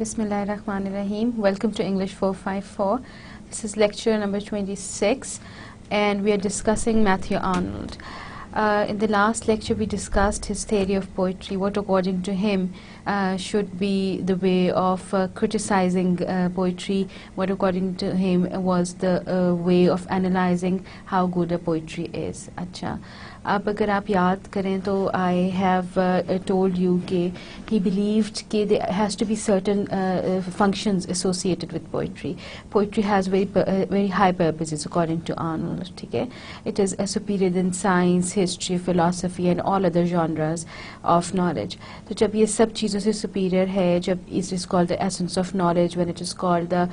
Bismillahirrahmanirrahim. Welcome to English 454. This is lecture number 26 and we are discussing Matthew Arnold. In the last lecture we discussed his theory of poetry, what according to him should be the way of criticizing poetry, what according to him was the way of analyzing how good a poetry is. अच्छा, अब अगर आप याद करें तो I have told you कि he believed कि there has to be certain functions associated with poetry. Poetry has very high purposes according to Arnold. ठीक है, it is superior than science, history, philosophy and all other genres of knowledge. तो जब ये सब चीज़ों से superior है, जब it is called the essence of knowledge, when it is called the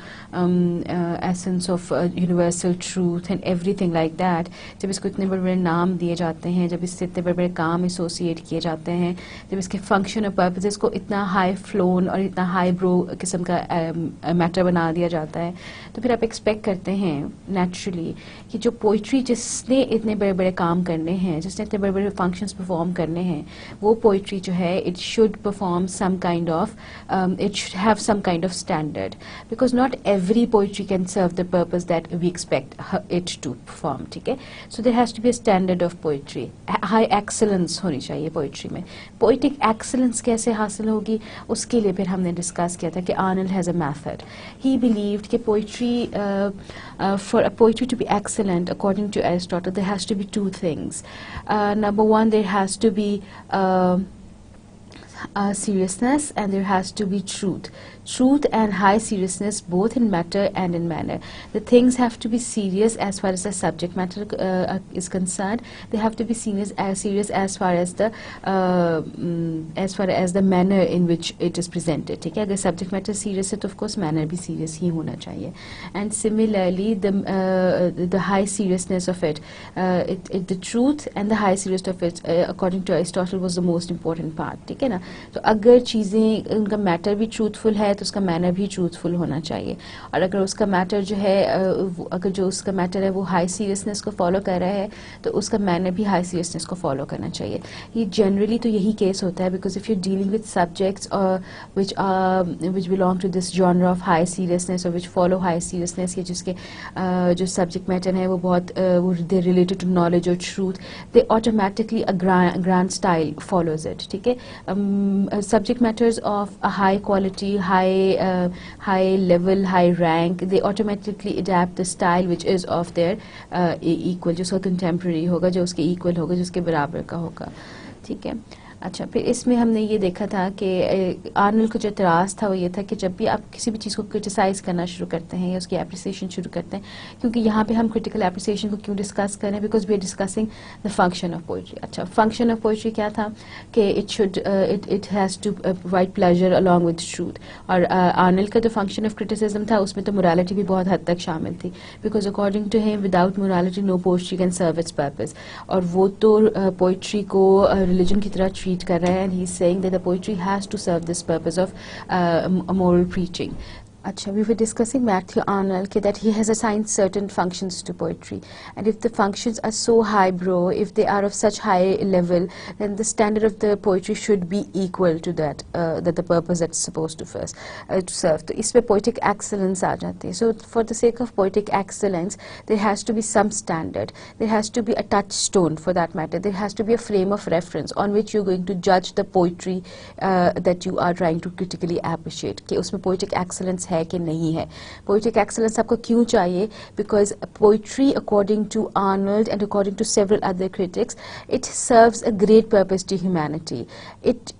essence of universal truth and everything like that, जब इसको इतने बड़े-बड़े नाम दिए जाते हैं, जब इससे इतने बड़े-बड़े काम एसोसिएट किए जाते हैं, जब इसके फंक्शन और पर्पसेस को इतना हाई फ्लोन और इतना हाई ब्रो किस्म का मैटर बना दिया जाता है, तो फिर आप एक्सपेक्ट करते हैं नेचुरली कि जो पोइट्री जिसने इतने बड़े-बड़े काम करने हैं, जिसने इतने बड़े-बड़े फंक्शंस परफॉर्म करने हैं, वो पोइट्री जो है it should perform some kind of it should have some kind of standard, because not every poetry can serve the purpose that we expect it to perform. ठीक है, so there has to be a standard of poetry, high excellence होनी चाहिए poetry में. Poetic excellence कैसे हासिल होगी, उसके लिए फिर हमने डिस्कस किया था कि Arnold has a method. He believed कि poetry for a poetry to be excellent according to Aristotle there has to be two things. Number one, there has to be seriousness and there has to be truth. Truth and high seriousness both in matter and in manner. The things have to be serious as far as the subject matter is concerned. They have to be serious as far as the manner in which it is presented. ठीक है, अगर subject matter serious है तो of course manner भी serious ही होना चाहिए. And similarly the high seriousness of it, the truth and the high seriousness of it according to Aristotle was the most important part. ठीक है ना, तो अगर चीज़ें उनका मैटर भी ट्रूथफुल है तो उसका मैनर भी ट्रूथफुल होना चाहिए, और अगर उसका मैटर जो है अगर जो उसका मैटर है वो हाई सीरियसनेस को फॉलो कर रहा है तो उसका मैनर भी हाई सीरियसनेस को फॉलो करना चाहिए. ये जनरली तो यही केस होता है, because if you dealing with subjects which belong to this genre of high seriousness और विच फॉलो हाई सीरियसनेस, या जिसके जो सब्जेक्ट मैटर है वो बहुत दे रिलेटेड टू नॉलेज और truth, they automatically a grand style follows it. ठीक है, subject matters of a high quality, high level, high rank, they automatically adapt the style which is of their equal, जो उसका contemporary होगा, जो उसके equal होगा, जो उसके बराबर का होगा. ठीक है, अच्छा, फिर इसमें हमने ये देखा था कि आर्नल्ड को जो एतराज़ था वो ये था कि जब भी आप किसी भी चीज़ को क्रिटिसाइज़ करना शुरू करते हैं या उसकी एप्रिसिएशन शुरू करते हैं, क्योंकि यहाँ पे हम क्रिटिकल एप्रिसिएशन को क्यों डिस्कस कर रहे हैं, because we are discussing the function of poetry. अच्छा, फंक्शन ऑफ पोइट्री क्या था कि it has to provide pleasure along with truth, और आर्नल्ड का जो फंक्शन ऑफ क्रिटिसिज्म था उसमें तो मोरालिटी भी बहुत हद तक शामिल थी, because according to him without morality no poetry can serve its purpose, और वो तो पोइट्री को रिलीजन की तरह treat कर रहा है, and he's saying that the poetry has to serve this purpose of moral preaching. अच्छा, we were discussing Matthew Arnold that he has assigned certain functions to poetry, and if the functions are so highbrow, if they are of such high level, then the standard of the poetry should be equal to that the purpose that's supposed to first to serve. तो इसमें poetic excellence आ जाती है. So for the sake of poetic excellence, there has to be some standard. There has to be a touchstone for that matter. There has to be a frame of reference on which you're going to judge the poetry that you are trying to critically appreciate. कि उसमें poetic excellence है कि नहीं है. Poetic excellence आपको क्यों चाहिए, because poetry according to Arnold and according to several other critics, it serves a great purpose to humanity. It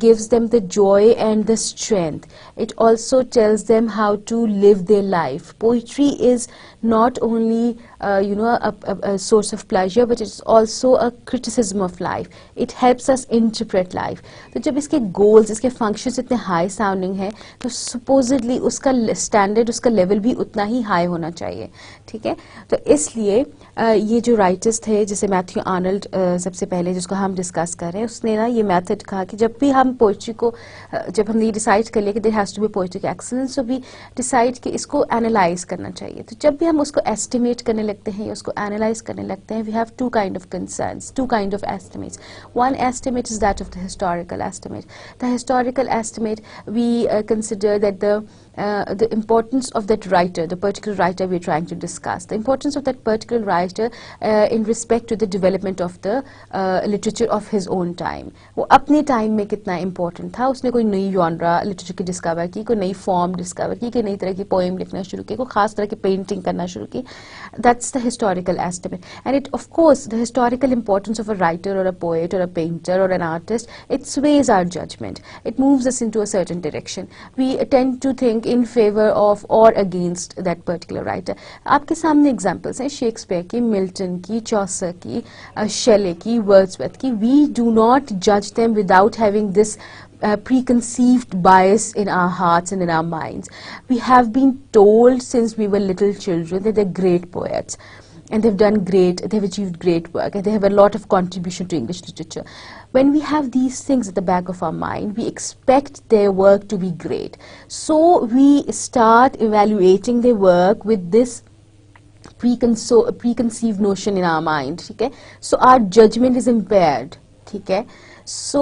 gives them the joy and the strength. It also tells them how to live their life. Poetry is not only a source of pleasure, but it's also a criticism of life. It helps us interpret life. तो जब इसके goals, इसके functions इतने high sounding हैं, तो supposedly उसका standard, उसका level भी उतना ही हाई होना चाहिए, ठीक है। तो इसलिए ये जो राइटर्स थे, जैसे मैथ्यू आर्नल्ड सबसे पहले जिसको हम डिस्कस कर रहे हैं, उसने ना ये मेथड कहा कि जब भी हम पोइट्री को, जब हमने ये डिसाइड कर लिया कि there has to be poetic excellence, तो भी डिसाइड कि इसको एनालाइज करना चाहिए। तो जब भी हम उसको एस्टिमेट करने लगते हैं या उसको एनालाइज करने लगते हैं, we have two kind of concerns, two kind of estimates. One estimate is that of the historical estimate. The historical estimate, we consider that the importance of that writer, the particular writer we are trying to discuss, the importance of that particular writer in respect to the development of the literature of his own time. वो अपने time में कितना important था, उसने कोई नई genre literature की discover की, कोई नई form discover की, कोई नई तरह की poem लिखना शुरू की, कोई खास तरह की painting करना शुरू की. That's the historical estimate. And it, of course, the historical importance of a writer or a poet or a painter or an artist, it sways our judgment. It moves us into a certain direction. We tend to think in favor of or against that particular writer. आपके सामने examples हैं Shakespeare की, Milton की, चौसर की, शेले की, Wordsworth की. We do not judge them without having this preconceived bias in our hearts and in our minds. We have been told since we were little children that they're great poets. And they've done great, they've achieved great work, and they have a lot of contribution to English literature. When we have these things at the back of our mind, we expect their work to be great. So we start evaluating their work with this preconceived notion in our mind, okay? So our judgment is impaired, okay? So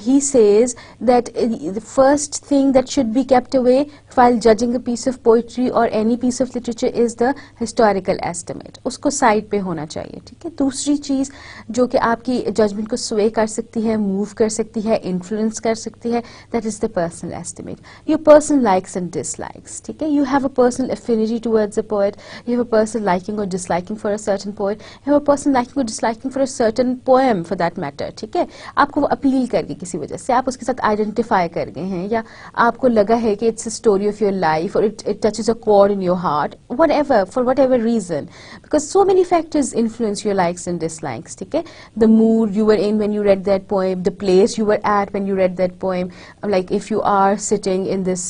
he says that the first thing that should be kept away while judging a piece of poetry or any piece of literature is the historical estimate. उसको side पे होना चाहिए, ठीक है। दूसरी चीज़ जो कि आपकी जजमेंट को स्वे कर सकती है, मूव कर सकती है, इन्फ्लुएंस कर सकती है, that is the personal estimate. Your personal likes and dislikes, ठीक है। You have a personal affinity towards a poet, you have a personal liking or disliking for a certain poet, you have a personal liking or disliking for a certain poem for that matter, ठीक है। आपको वो appeal कर गई किसी वजह से, आप उसके साथ आइडेंटिफाई कर गए हैं, या आपको लगा है कि it's a story of your life, और it touches a chord in your heart, whatever, for whatever reason, because so many factors influence your likes and dislikes, ठीक है। The mood you were in when you read that poem, the place you were at when you read that poem, like if you are sitting in this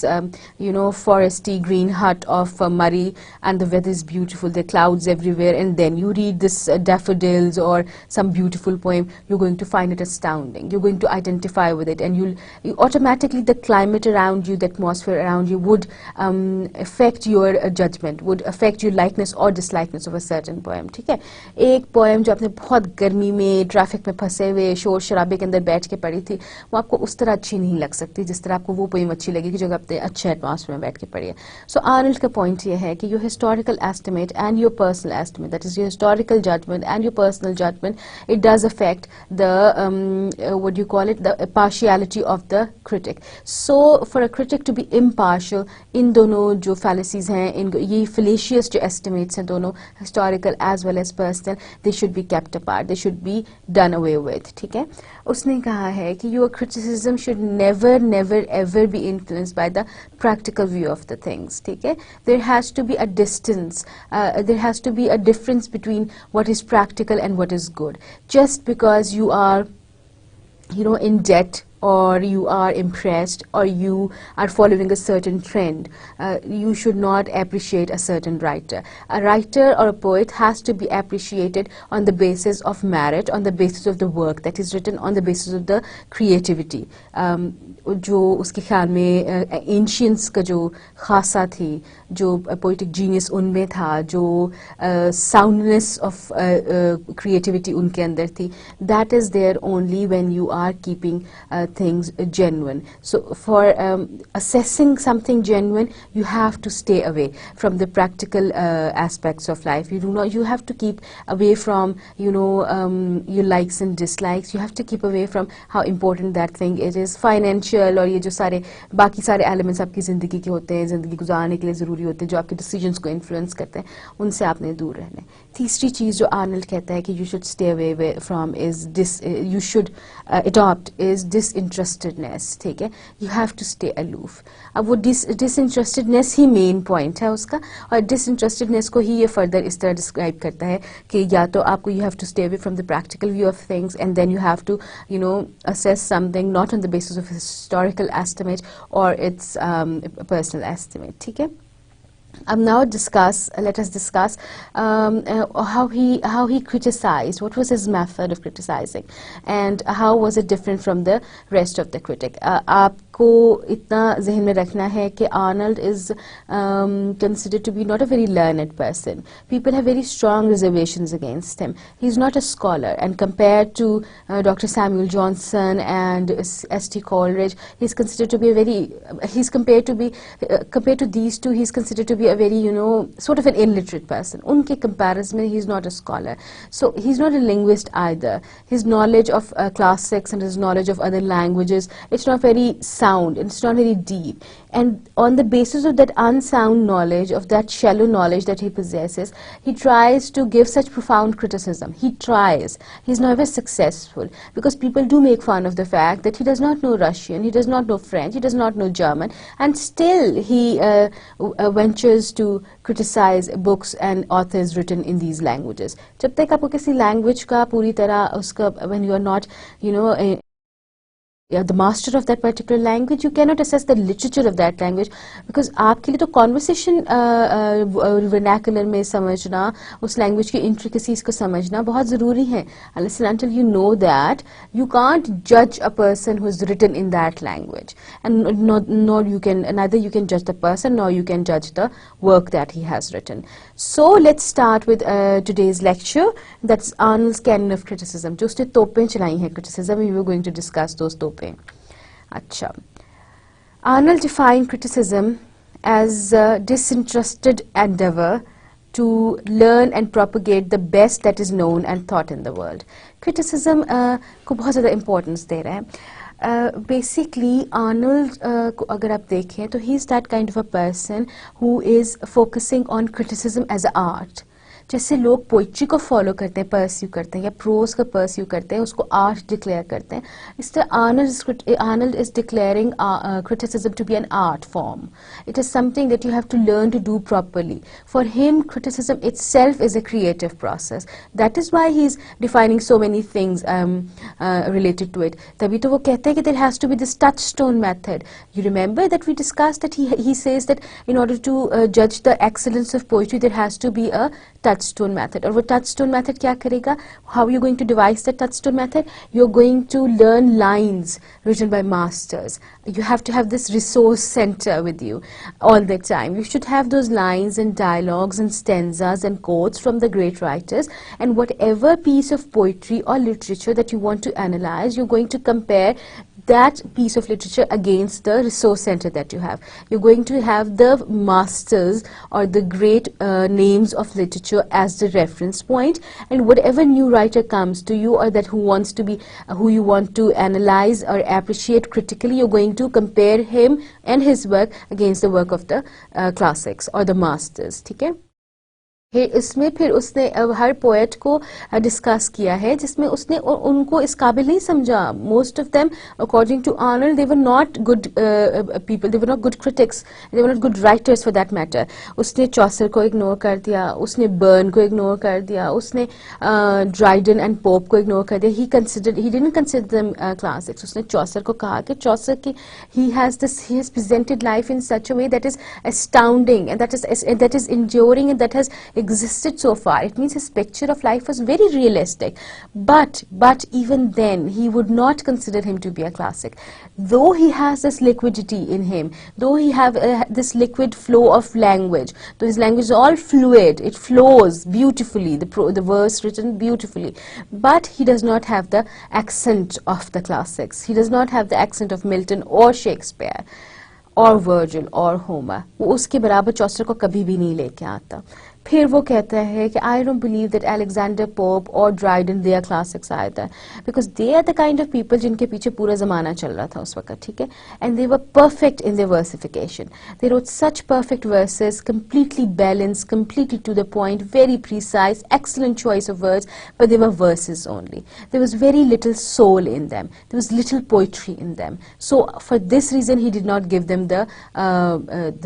foresty green hut of Murray, and the weather is beautiful, there are clouds everywhere, and then you read this daffodils or some beautiful poem, you're going to find it astounding, you're going to identify with it, and you automatically, the climate around you, the atmosphere around you would affect your judgment, would affect your likeness or dislikeness of a certain poem, ठीक है। एक poem जो आपने बहुत गर्मी में traffic में फंसे हुए शोर शराबे के अंदर बैठ के पढ़ी थी, वो आपको उस तरह अच्छी नहीं लग सकती जिस तरह आपको वो पोएम अच्छी लगेगी जो आपने अच्छे एटमॉस्फेयर में बैठ के पढ़ी है। सो आर्नल्ड का पॉइंट ये है कि your historical estimate and your personal estimate, that is your historical judgement and your personal judgement, it does affect the what you call it, the partiality of the critic. So for a critic to be impartial, इन दोनों जो fallacies हैं, इन ये fallacious जो estimates हैं दोनों, historical as well as personal, they should be kept apart, they should be done away with, ठीक है। उसने कहा है कि your criticism should never ever be influenced by the practical view of the things, ठीक है। There has to be a distance, there has to be a difference between what is practical and what is good. Just because you are in debt, or you are impressed, or you are following a certain trend, you should not appreciate a certain writer. A writer or a poet has to be appreciated on the basis of merit, on the basis of the work that is written, on the basis of the creativity. जो उसके ख्याल में ancients का जो खासा थी, जो poetic genius उनमें था, जो साउंडनेस ऑफ क्रिएटिविटी उनके अंदर थी, that is there only when you are keeping things genuine. So for assessing something genuine, you have to stay away from the practical aspects of life. You have to keep away from your likes and dislikes. You have to keep away from how important that thing it is. Financial और ये जो सारे बाकी सारे elements आपकी ज़िंदगी के होते हैं, ज़िंदगी गुजारने के लिए ज़रूरी होते हैं, जो आपके decisions को influence करते हैं, उनसे आपने दूर रहना है। तीसरी चीज़ जो आर्नल्ड कहता है कि you should stay away from is you should adopt is disinterestedness, ठीक है, you have to stay aloof. अब वो disinterestedness ही main point है उसका, और disinterestedness को ही ये further इस तरह describe करता है कि या तो आपको you have to stay away from the practical view of things, and then you have to, you know, assess something not on the basis of historical estimate or its personal estimate, ठीक है. Now let us discuss how he criticized, what was his method of criticizing, and how was it different from the rest of the critic. आपको इतना ज़हन में रखना है कि Arnold is considered to be not a very learned person. People have very strong reservations against him. He's not a scholar, and compared to Dr. Samuel Johnson and S.T. Coleridge, he's considered to be compared to these two, he's considered to be a very, you know, sort of an illiterate person. Unke comparison, he's not a scholar. So he's not a linguist either. His knowledge of classics and his knowledge of other languages, it's not very sound, it's not very deep. And on the basis of that unsound knowledge, of that shallow knowledge that he possesses, he tries to give such profound criticism. He tries. He's never successful, because people do make fun of the fact that he does not know Russian, he does not know French, he does not know German, and still he ventures to criticize books and authors written in these languages. जब तक आपको किसी language का पूरी तरह उसका, when you are not, you know, the master of that particular language, you cannot assess the literature of that language, because आपके लिए तो conversation vernacular में समझना, उस language की intricacies को समझना बहुत ज़रूरी है. Unless and until you know that, you can't judge a person who is written in that language, and neither you can judge the person nor you can judge the work that he has written. So let's start with today's lecture. That's Arnold's canon of criticism. जो उसने तोपें चलाई हैं criticism, we were going to discuss those तोपें. अच्छा, Arnold defined criticism as a disinterested endeavor to learn and propagate the best that is known and thought in the world. Criticism को बहुत ज़्यादा importance दे रहा है. Basically, Arnold को अगर आप देखें तो he is that kind of a person who is focusing on criticism as an art. जैसे लोग पोइट्री को फॉलो करते हैं, परस्यू करते हैं, या प्रोज को परस्यू करते हैं, उसको आर्ट डिक्लेयर करते हैं, इस तरह Arnold is declaring criticism to be an art form. It is something that you have to learn to do properly. For him, criticism itself is a creative process. That is why he is defining so many things related to it. तभी तो वो कहते हैं कि there has to be this touchstone method. You remember that we discussed that he says that in order to judge the excellence of poetry, there has to be a touchstone method. और वो touchstone method क्या करेगा? How are you going to devise the touchstone method? You're going to learn lines written by masters. You have to have this resource center with you all the time. You should have those lines and dialogues and stanzas and quotes from the great writers, and whatever piece of poetry or literature that you want to analyze, you're going to compare that piece of literature against the resource center that you have. You're going to have the masters or the great names of literature as the reference point, and whatever new writer comes to you, or that who you want to analyze or appreciate critically, you're going to compare him and his work against the work of the classics or the masters. ठीक है? इसमें फिर उसने हर poet को discuss किया है, जिसमें उसने उनको इस काबिल नहीं समझा. Most of them according to Arnold they were not good people, they were not good critics, they were not good writers for that matter. उसने चॉसर को इग्नोर कर दिया, उसने बर्न को इग्नोर कर दिया, उसने ड्राइडन एंड पोप को इग्नोर कर दिया. He didn't consider them classics. उसने चॉसर को कहा कि चॉसर की he has presented life in such a way that is astounding, and that is enduring, and that has existed so far. It means his picture of life was very realistic, but even then he would not consider him to be a classic. Though he has this liquidity in him, though he have this liquid flow of language, though his language is all fluid, it flows beautifully, the verse written beautifully, but he does not have the accent of the classics. He does not have the accent of Milton or Shakespeare or Virgil or Homer. वो उसके बराबर चौसर को कभी भी नहीं लेके आता. फिर वो कहता है कि I don't believe that Alexander Pope or Dryden they are classics either, because they are the kind of people जिनके पीछे पूरा ज़माना चल रहा था उस वक्त, ठीक है, and they were perfect in their versification. They wrote such perfect verses, completely balanced, completely to the point, very precise, excellent choice of words, but they were verses only. There was very little soul in them. There was little poetry in them. So for this reason, he did not give them the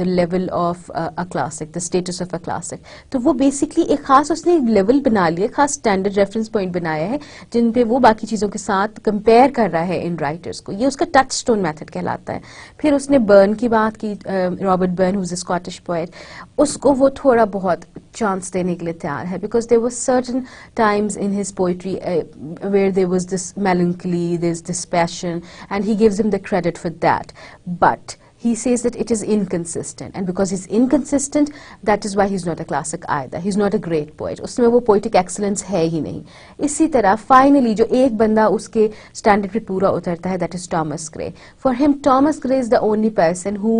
level of a classic, the status of a classic. तो वो basically एक खास उसने level बना लिया, खास standard reference point बनाया है जिन पे वो बाकी चीज़ों के साथ कंपेयर कर रहा है इन राइटर्स को. ये उसका टचस्टोन मेथड कहलाता है. फिर उसने बर्न की बात की, Robert burn who is a Scottish poet, उसको वो थोड़ा बहुत चांस देने के लिए तैयार है, because there was certain times in his poetry where there was this melancholy, there's this passion, and he gives him the credit for that. But he says that it is inconsistent, and because he's inconsistent, that is why he's not a classic either. He's not a great poet. उसमें वो poetic excellence है ही नहीं. इसी तरह finally जो एक बंदा उसके standard पे पूरा उतरता है, that is Thomas Gray. For him, Thomas Gray is the only person who,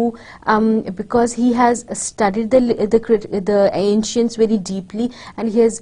because he has studied the ancients very deeply, and he has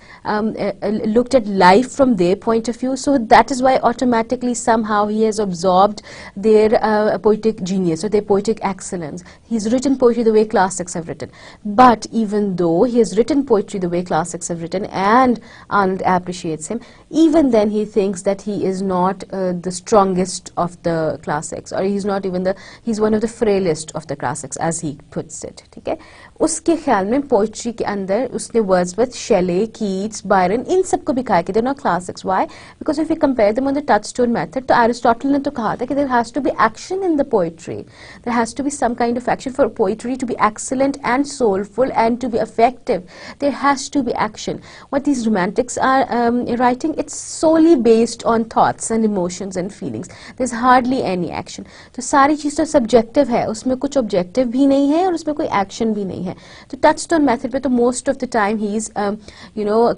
looked at life from their point of view. So that is why automatically somehow he has absorbed their poetic genius or their poetic excellence. He's written poetry the way classics have written. But even though he has written poetry the way classics have written, and Arnold appreciates him, even then he thinks that he is not the strongest of the classics, or he's not even he's one of the frailest of the classics, as he puts it. ठीक है, उसके ख्याल में poetry के अंदर उसने Wordsworth, शेले, Keats, Byron, इन सबको भी कहा कि they're not classics. Why? Because if we compare them on the touchstone method, तो Aristotle ने तो कहा था कि there has to be action in the poetry. There has to be some kind of action for poetry to be excellent and soulful and to be effective. There has to be action. What these romantics are writing, it's solely based on thoughts and emotions and feelings. There's hardly any action. तो सारी चीज़ तो subjective है, उसमें कुछ objective भी नहीं है और उसमें कोई action भी नहीं है. तो touchstone method पे तो most of the time he's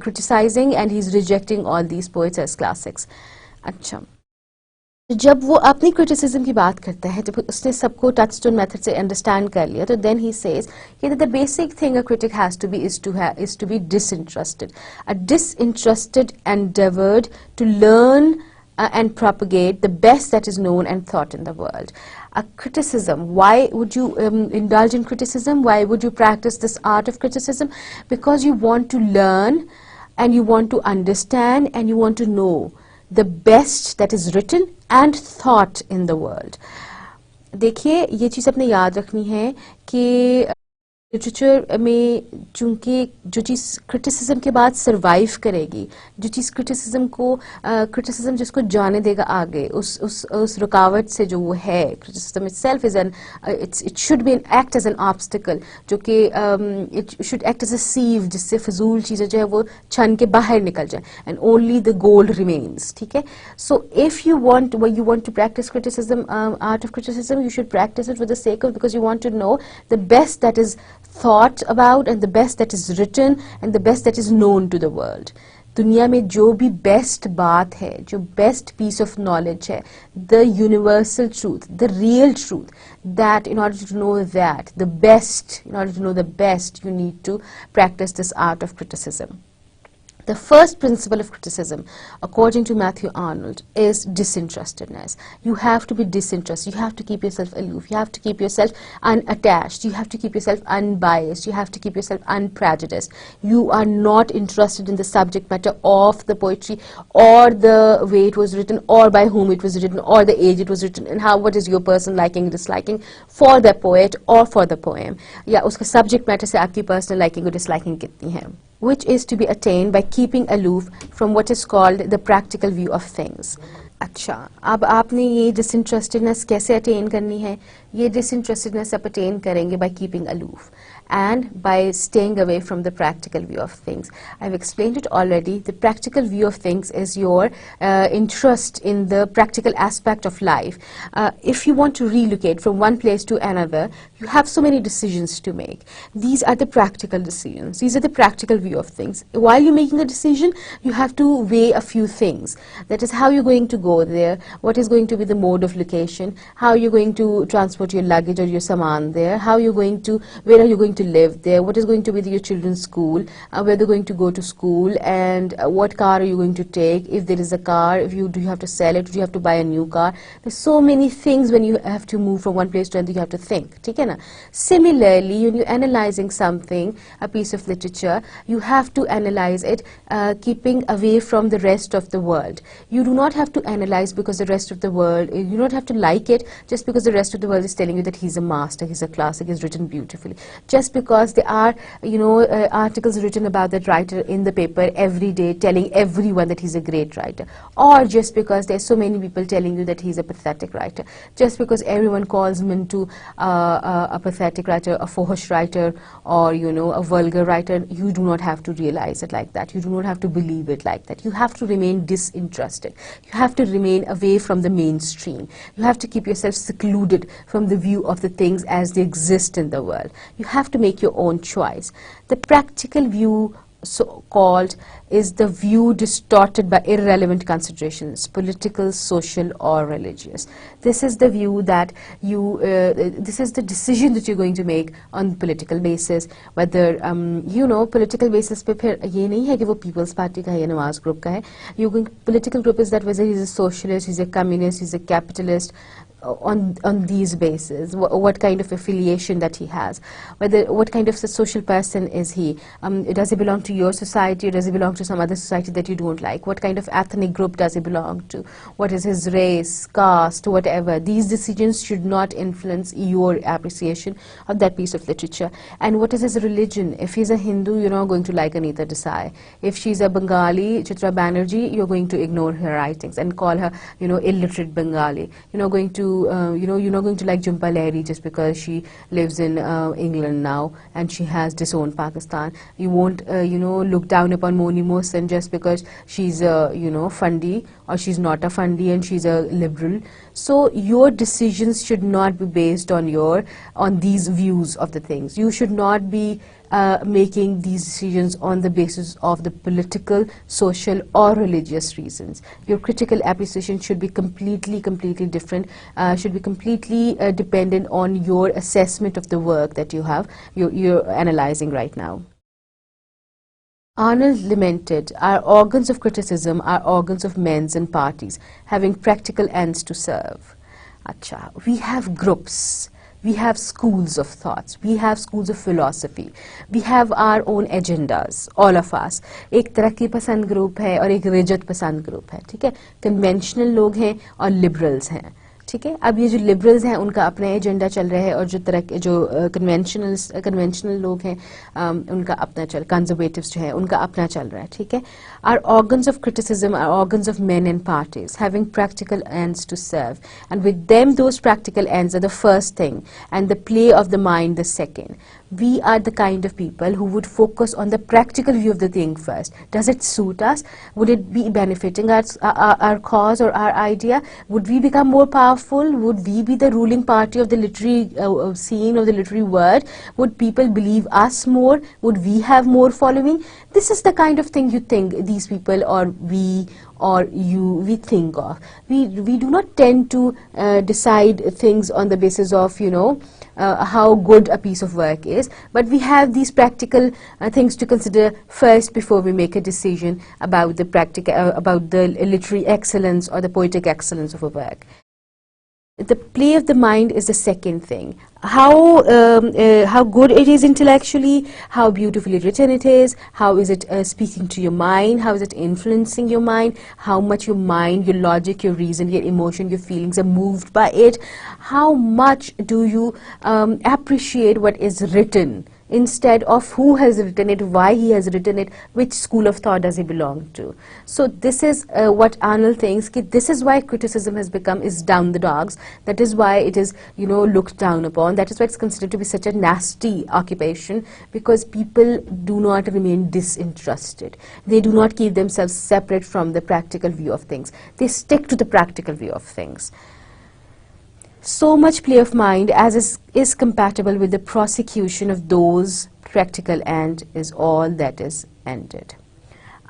criticizing and he's rejecting all these poets as classics. अच्छा, जब वो अपनी क्रिटिसिज्म की बात करता है, जब उसने सबको टचस्टोन मेथड से अंडरस्टैंड कर लिया, तो देन ही सेज कि the basic thing a critic has to be is to be disinterested. A disinterested endeavoured to learn and propagate the best that is known and thought in the world. A criticism, why would you indulge in criticism? Why would you practice this art of criticism? Because you want to learn and you want to understand and you want to know the best that is written and thought in the world. देखिए, ये चीज़ अपने याद रखनी है कि literature में चूँकि जो चीज़ क्रिटिसिज्म के बाद सरवाइव करेगी, जो चीज़ क्रिटिसिज्म जिसको जाने देगा आगे, उस रुकावट से जो वो है, criticism itself is it should be an act as an obstacle, जो कि it should act as a sieve, जिससे फजूल चीज़ें जो है वो छन के बाहर निकल जाए, and only the gold remains. ठीक है, so if you want to practice criticism, art of criticism, you should practice it for the sake of, because you want to know the best that is thought about and the best that is written and the best that is known to the world. दुनिया में जो भी best बात है, जो best piece of knowledge है, the universal truth, the real truth, that in order to know that, in order to know the best, you need to practice this art of criticism. The first principle of criticism, according to Matthew Arnold, is disinterestedness. You have to be disinterested. You have to keep yourself aloof. You have to keep yourself unattached. You have to keep yourself unbiased. You have to keep yourself unprejudiced. You are not interested in the subject matter of the poetry, or the way it was written, or by whom it was written, or the age it was written, and what is your person liking, disliking for the poet or for the poem. या उसका subject matter से आपकी personal liking or disliking कितनी है. Which is to be attained by keeping aloof from what is called the practical view of things. अच्छा, अब आपने ये disinterestedness कैसे attain करनी है? ये disinterestedness आप attain करेंगे by keeping aloof and by staying away from the practical view of things. I've explained it already. The practical view of things is your interest in the practical aspect of life. If you want to relocate from one place to another, you have so many decisions to make. These are the practical decisions. These are the practical view of things. While you're making a decision, you have to weigh a few things. That is how you're going to go there, what is going to be the mode of location, how you're going to transport your luggage or your saman there, how you're going to, where are you going to live there, what is going to be your children's school, where they're going to go to school, and what car are you going to take, if there is a car, if you do you have to sell it, do you have to buy a new car. There's so many things when you have to move from one place to another, you have to think. ठीक है ना? Similarly, when you're analyzing something, a piece of literature, you have to analyze it keeping away from the rest of the world. You do not have to analyze because the rest of the world, you don't have to like it just because the rest of the world is telling you that he's a master, he's a classic, he's written beautifully. Just because there are, articles written about that writer in the paper every day telling everyone that he's a great writer. Or just because there's so many people telling you that he's a pathetic writer. Just because everyone calls Mintu a pathetic writer, a foolish writer, or, a vulgar writer, you do not have to realize it like that. You do not have to believe it like that. You have to remain disinterested. You have to remain away from the mainstream. You have to keep yourself secluded from the view of the things as they exist in the world. You have to make your own choice. The practical view, so-called, is the view distorted by irrelevant considerations, political, social, or religious. This is the view that this is the decision that you're going to make on political basis, whether, political basis पे फिर ये नहीं है कि वो People's Party का है या नवाज group का है. Political group is that whether he's a socialist, he's a communist, he's a capitalist, on these bases, what kind of affiliation that he has, what kind of a social person is he, does he belong to your society, or does he belong to some other society that you don't like, what kind of ethnic group does he belong to, what is his race, caste, whatever. These decisions should not influence your appreciation of that piece of literature. And what is his religion? If he's a Hindu, you're not going to like Anita Desai. If she's a Bengali, Chitra Banerjee, you're going to ignore her writings and call her, illiterate Bengali. You're not going to you're not going to like Jhumpa Lahiri just because she lives in England now and she has disowned Pakistan. You won't, look down upon Moni Mohsen just because she's a, Fundi, or she's not a Fundi and she's a liberal. So your decisions should not be based on these views of the things. You should not be making these decisions on the basis of the political, social, or religious reasons. Your critical appreciation should be completely different, should be completely dependent on your assessment of the work that you're analyzing right now. Arnold lamented, our organs of criticism are organs of men's and parties, having practical ends to serve. Acha, we have groups. We have schools of thoughts, we have schools of philosophy, we have our own agendas, all of us. एक तरक्की पसंद group है और एक rigid पसंद group है, ठीक है. कन्वेंशनल लोग हैं और लिबरल्स हैं, ठीक है. अब ये जो लिबरल्स हैं उनका अपना एजेंडा चल रहा है, और जो कन्वेंशनल लोग हैं उनका अपना कंजर्वेटिव्स जो है उनका अपना चल रहा है, ठीक है. Our organs of criticism are organs of men and parties, having practical ends to serve, and with them those practical ends are the first thing, and the play of the mind the second. We are the kind of people who would focus on the practical view of the thing first. Does it suit us? Would it be benefiting our cause or our idea? Would we become more powerful? Would we be the ruling party of the literary scene, of the literary world? Would people believe us more? Would we have more following? This is the kind of thing you think these people or we or we think of. We do not tend to decide things on the basis of, how good a piece of work is, but we have these practical things to consider first before we make a decision about the literary excellence or the poetic excellence of a work. The play of the mind is the second thing. How good it is intellectually, how beautifully written it is, how is it speaking to your mind, how is it influencing your mind, how much your mind, your logic, your reason, your emotion, your feelings are moved by it, how much do you appreciate what is written, instead of who has written it, why he has written it, which school of thought does he belong to. So this is what Arnold thinks, this is why criticism is down the dogs, that is why it is, looked down upon, that is why it's considered to be such a nasty occupation, because people do not remain disinterested. They do not keep themselves separate from the practical view of things. They stick to the practical view of things. So much play of mind as is compatible with the prosecution of those practical end is all that is ended.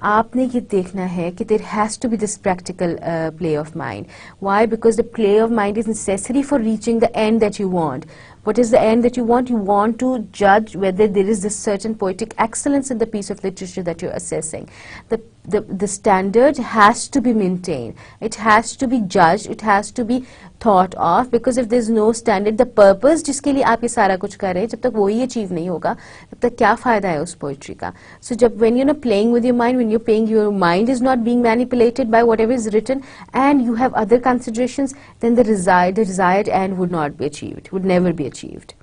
आपने ये देखना है कि there has to be this practical play of mind. Why? Because the play of mind is necessary for reaching the end that you want. What is the end that you want? You want to judge whether there is this certain poetic excellence in the piece of literature that you're assessing. The standard has to be maintained. It has to be judged. It has to be thought of, because if there's no standard, the purpose जिसके लिए आप ये सारा कुछ कर रहे हैं, जब तक वो ही achieve नहीं होगा, तब तक क्या फायदा है उस poetry का? So जब when you're not playing with your mind, when you're playing, your mind is not being manipulated by whatever is written, and you have other considerations, then the desired end would not be achieved, would never be achieved.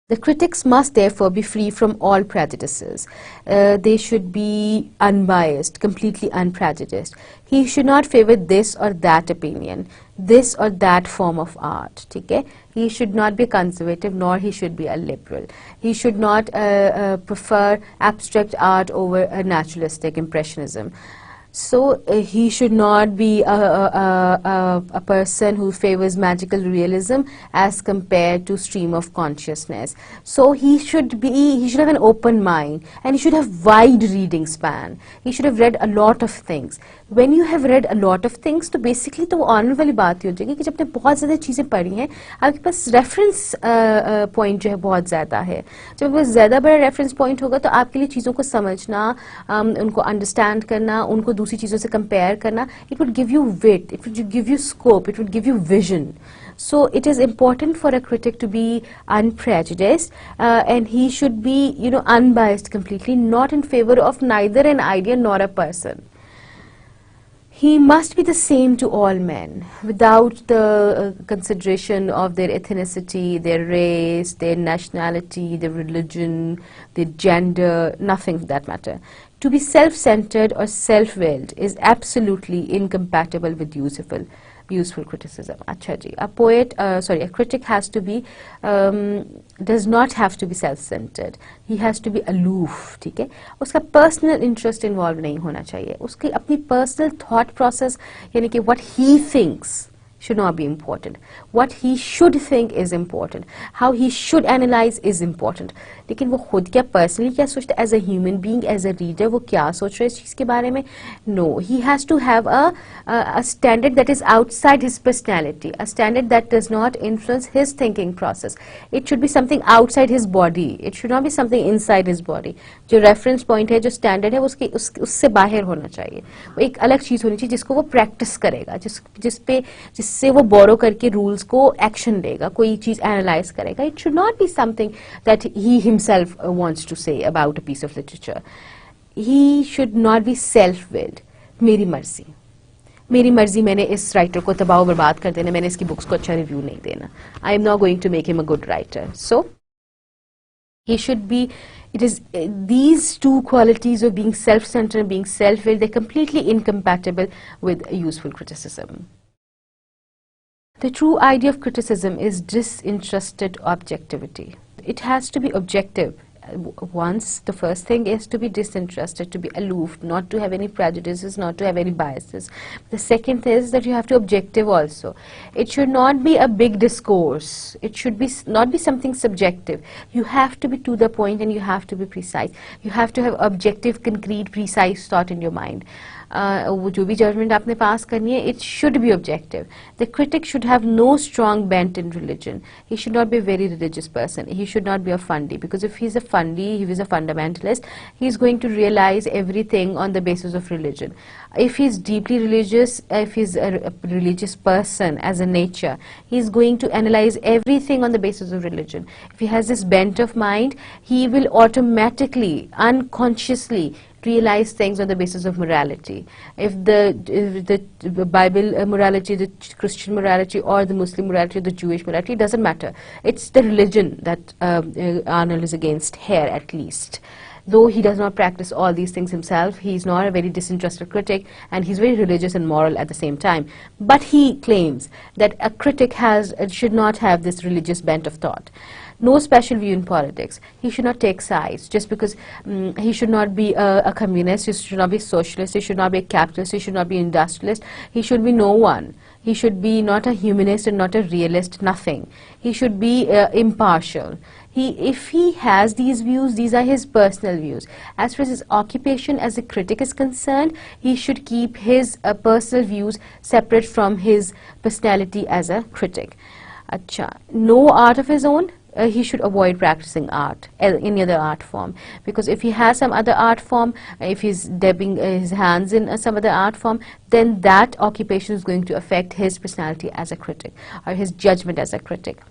The critics must therefore be free from all prejudices. They should be unbiased, completely unprejudiced. He should not favor this or that opinion, this or that form of art. Okay? He should not be conservative, nor he should be a liberal. He should not prefer abstract art over a naturalistic impressionism. So he should not be a person who favors magical realism as compared to stream of consciousness. So he should have an open mind, and he should have wide reading span. He should have read a lot of things. When you have read a lot of things, तो basically तो वो Arnold वाली बात ही हो जाएगी कि जब आपने बहुत ज़्यादा चीज़ें पढ़ी हैं, आपके पास reference point जो है बहुत ज़्यादा है. जब वो ज़्यादा बड़ा reference point होगा तो आपके लिए चीज़ों को समझना, उनको understand करना, उनको दूसरी चीज़ों से compare करना, it would give you width, it would give you scope, it would give you vision. So it is important for a critic to be unprejudiced, and he should be, unbiased completely, not in favor of neither an idea nor a person. He must be the same to all men, without the consideration of their ethnicity, their race, their nationality, their religion, their gender, nothing for that matter. To be self-centered or self-willed is absolutely incompatible with useful criticism. Acha ji, a critic has to be, does not have to be self-centered. He has to be aloof, ठीक है? उसका personal interest involved नहीं होना चाहिए. उसकी अपनी personal thought process, यानी कि what he thinks should not be important. What he should think is important. How he should analyze is important. लेकिन वो खुद क्या personally क्या सोचता है, as a human being, as a reader, वो क्या सोच रहा है इस चीज़ के बारे में? No, he has to have a standard that is outside his personality, a standard that does not influence his thinking process. It should be something outside his body. It should not be something inside his body. जो reference point है, जो standard है, उससे बाहर होना चाहिए. वो एक अलग चीज़ होनी चाहिए जिसको वो practice करेगा, जिससे वो borrow करके rules को action देगा, कोई चीज़ analyze करेगा. It should not be something that he himself wants to say about a piece of literature. He should not be self-willed. मेरी मर्जी मैंने इस राइटर को तबाह बर्बाद कर देना, मैंने इसकी बुक्स को अच्छा रिव्यू नहीं देना. I am not going to make him a good writer. So he should be, it is these two qualities of being self-centered and being self-willed, they're completely incompatible with useful criticism. The true idea of criticism is disinterested objectivity. It has to be objective. Once, the first thing is to be disinterested, to be aloof, not to have any prejudices, not to have any biases. The second is that you have to be objective also. It should not be a big discourse. It should be not be something subjective. You have to be to the point and you have to be precise. You have to have objective, concrete, precise thought in your mind. वो जो भी judgment आपने pass करनी है, it should be objective. The critic should have no strong bent in religion. He should not be a very religious person. He should not be a fundy, because if he's a fundy, he is a fundamentalist, he's going to realize everything on the basis of religion. If he's deeply religious, if he's a religious person as a nature, he's going to analyze everything on the basis of religion. If he has this bent of mind, he will automatically, unconsciously realize things on the basis of morality. If the Bible morality, the Christian morality, or the Muslim morality, or the Jewish morality, it doesn't matter. It's the religion that Arnold is against here, at least. Though he does not practice all these things himself, he is not a very disinterested critic, and he's very religious and moral at the same time. But he claims that a critic should not have this religious bent of thought. No special view in politics. He should not take sides just because he should not be a communist, he should not be a socialist, he should not be a capitalist, he should not be an industrialist, he should be no one. He should be not a humanist and not a realist, nothing. He should be impartial. If he has these views, these are his personal views. As far as his occupation as a critic is concerned, he should keep his personal views separate from his personality as a critic. Acha. No art of his own. He should avoid practicing art, any other art form, because if he has some other art form, if he's dabbing his hands in some other art form, then that occupation is going to affect his personality as a critic or his judgment as a critic.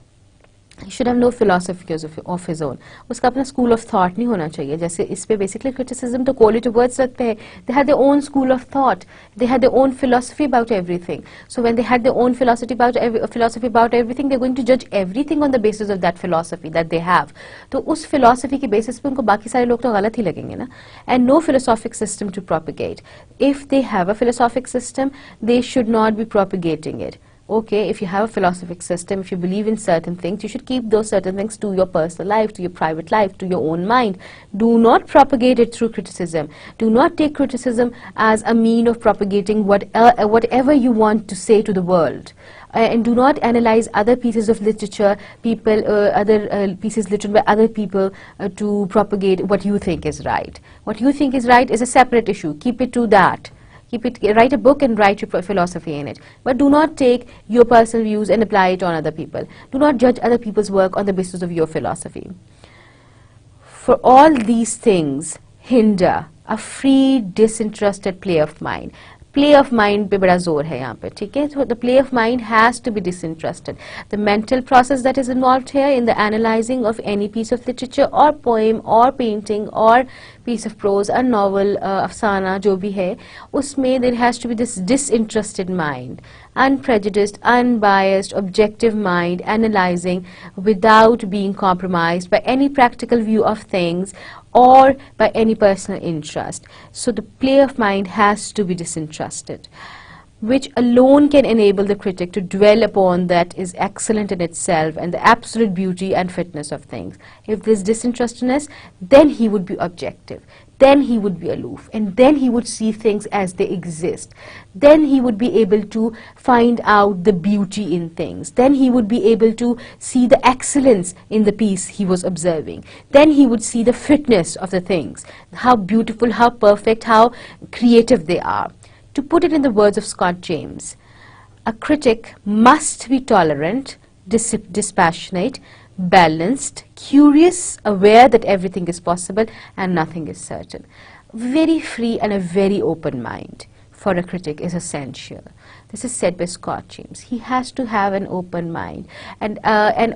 He should have no philosophy of his own. उसका अपना school of thought नहीं होना चाहिए. जैसे इस पे basically criticism तो quality words रखते हैं. They had their own school of thought. They had their own philosophy about everything. So when they had their own philosophy about everything, they're going to judge everything on the basis of that philosophy that they have. तो उस philosophy के basis पे उनको बाकी सारे लोग तो गलत ही लगेंगे ना. And no philosophic system to propagate. If they have a philosophic system, they should not be propagating it. Okay, if you have a philosophic system, if you believe in certain things, you should keep those certain things to your personal life, to your private life, to your own mind. Do not propagate it through criticism. Do not take criticism as a mean of propagating whatever you want to say to the world. And do not analyze other pieces of literature, other pieces written by other people to propagate what you think is right. What you think is right is a separate issue. Keep it to that. Write a book and write your philosophy in it. But do not take your personal views and apply it on other people. Do not judge other people's work on the basis of your philosophy. For all these things hinder a free, disinterested play of mind. Play of mind पे बड़ा जोर है यहाँ पे, ठीक है? So the play of mind has to be disinterested. The mental process that is involved here in the analyzing of any piece of literature or poem or painting or piece of prose, a novel, afsana, जो भी है, उसमें there has to be this disinterested mind, unprejudiced, unbiased, objective mind, analyzing without being compromised by any practical view of things or by any personal interest. So the play of mind has to be disinterested, which alone can enable the critic to dwell upon that is excellent in itself and the absolute beauty and fitness of things. If there's disinterestedness, then he would be objective. Then he would be aloof, and then he would see things as they exist. Then he would be able to find out the beauty in things. Then he would be able to see the excellence in the piece he was observing. Then he would see the fitness of the things, how beautiful, how perfect, how creative they are. To put it in the words of Scott James, a critic must be tolerant, dispassionate, balanced, curious, aware that everything is possible and nothing is certain. Very free and a very open mind for a critic is essential. This is said by Scott James. He has to have an open mind and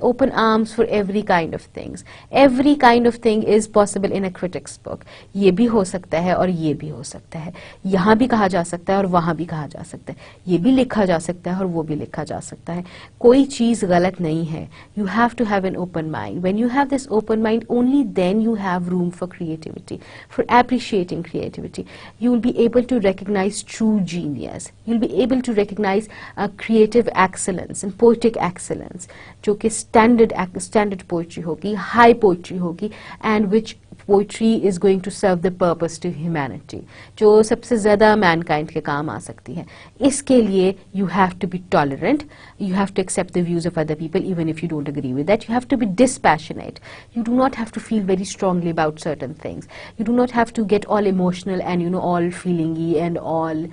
open arms for every kind of things. Every kind of thing is possible in a critic's book. ये भी हो सकता है और ये भी हो सकता है. यहाँ भी कहा जा सकता है और वहाँ भी कहा जा सकता है. ये भी लिखा जा सकता है और वो भी लिखा जा सकता है. कोई चीज़ गलत नहीं है. You have to have an open mind. When you have this open mind, only then you have room for creativity, for appreciating creativity. You will be able to recognize true genius. You'll be able to recognize creative excellence and poetic excellence, जो कि standard poetry होगी, high poetry होगी, and which poetry is going to serve the purpose to humanity, जो सबसे ज़्यादा mankind के काम आ सकती है. इसके लिए you have to be tolerant, you have to accept the views of other people even if you don't agree with that. You have to be dispassionate. You do not have to feel very strongly about certain things. You do not have to get all emotional and all feelingy and all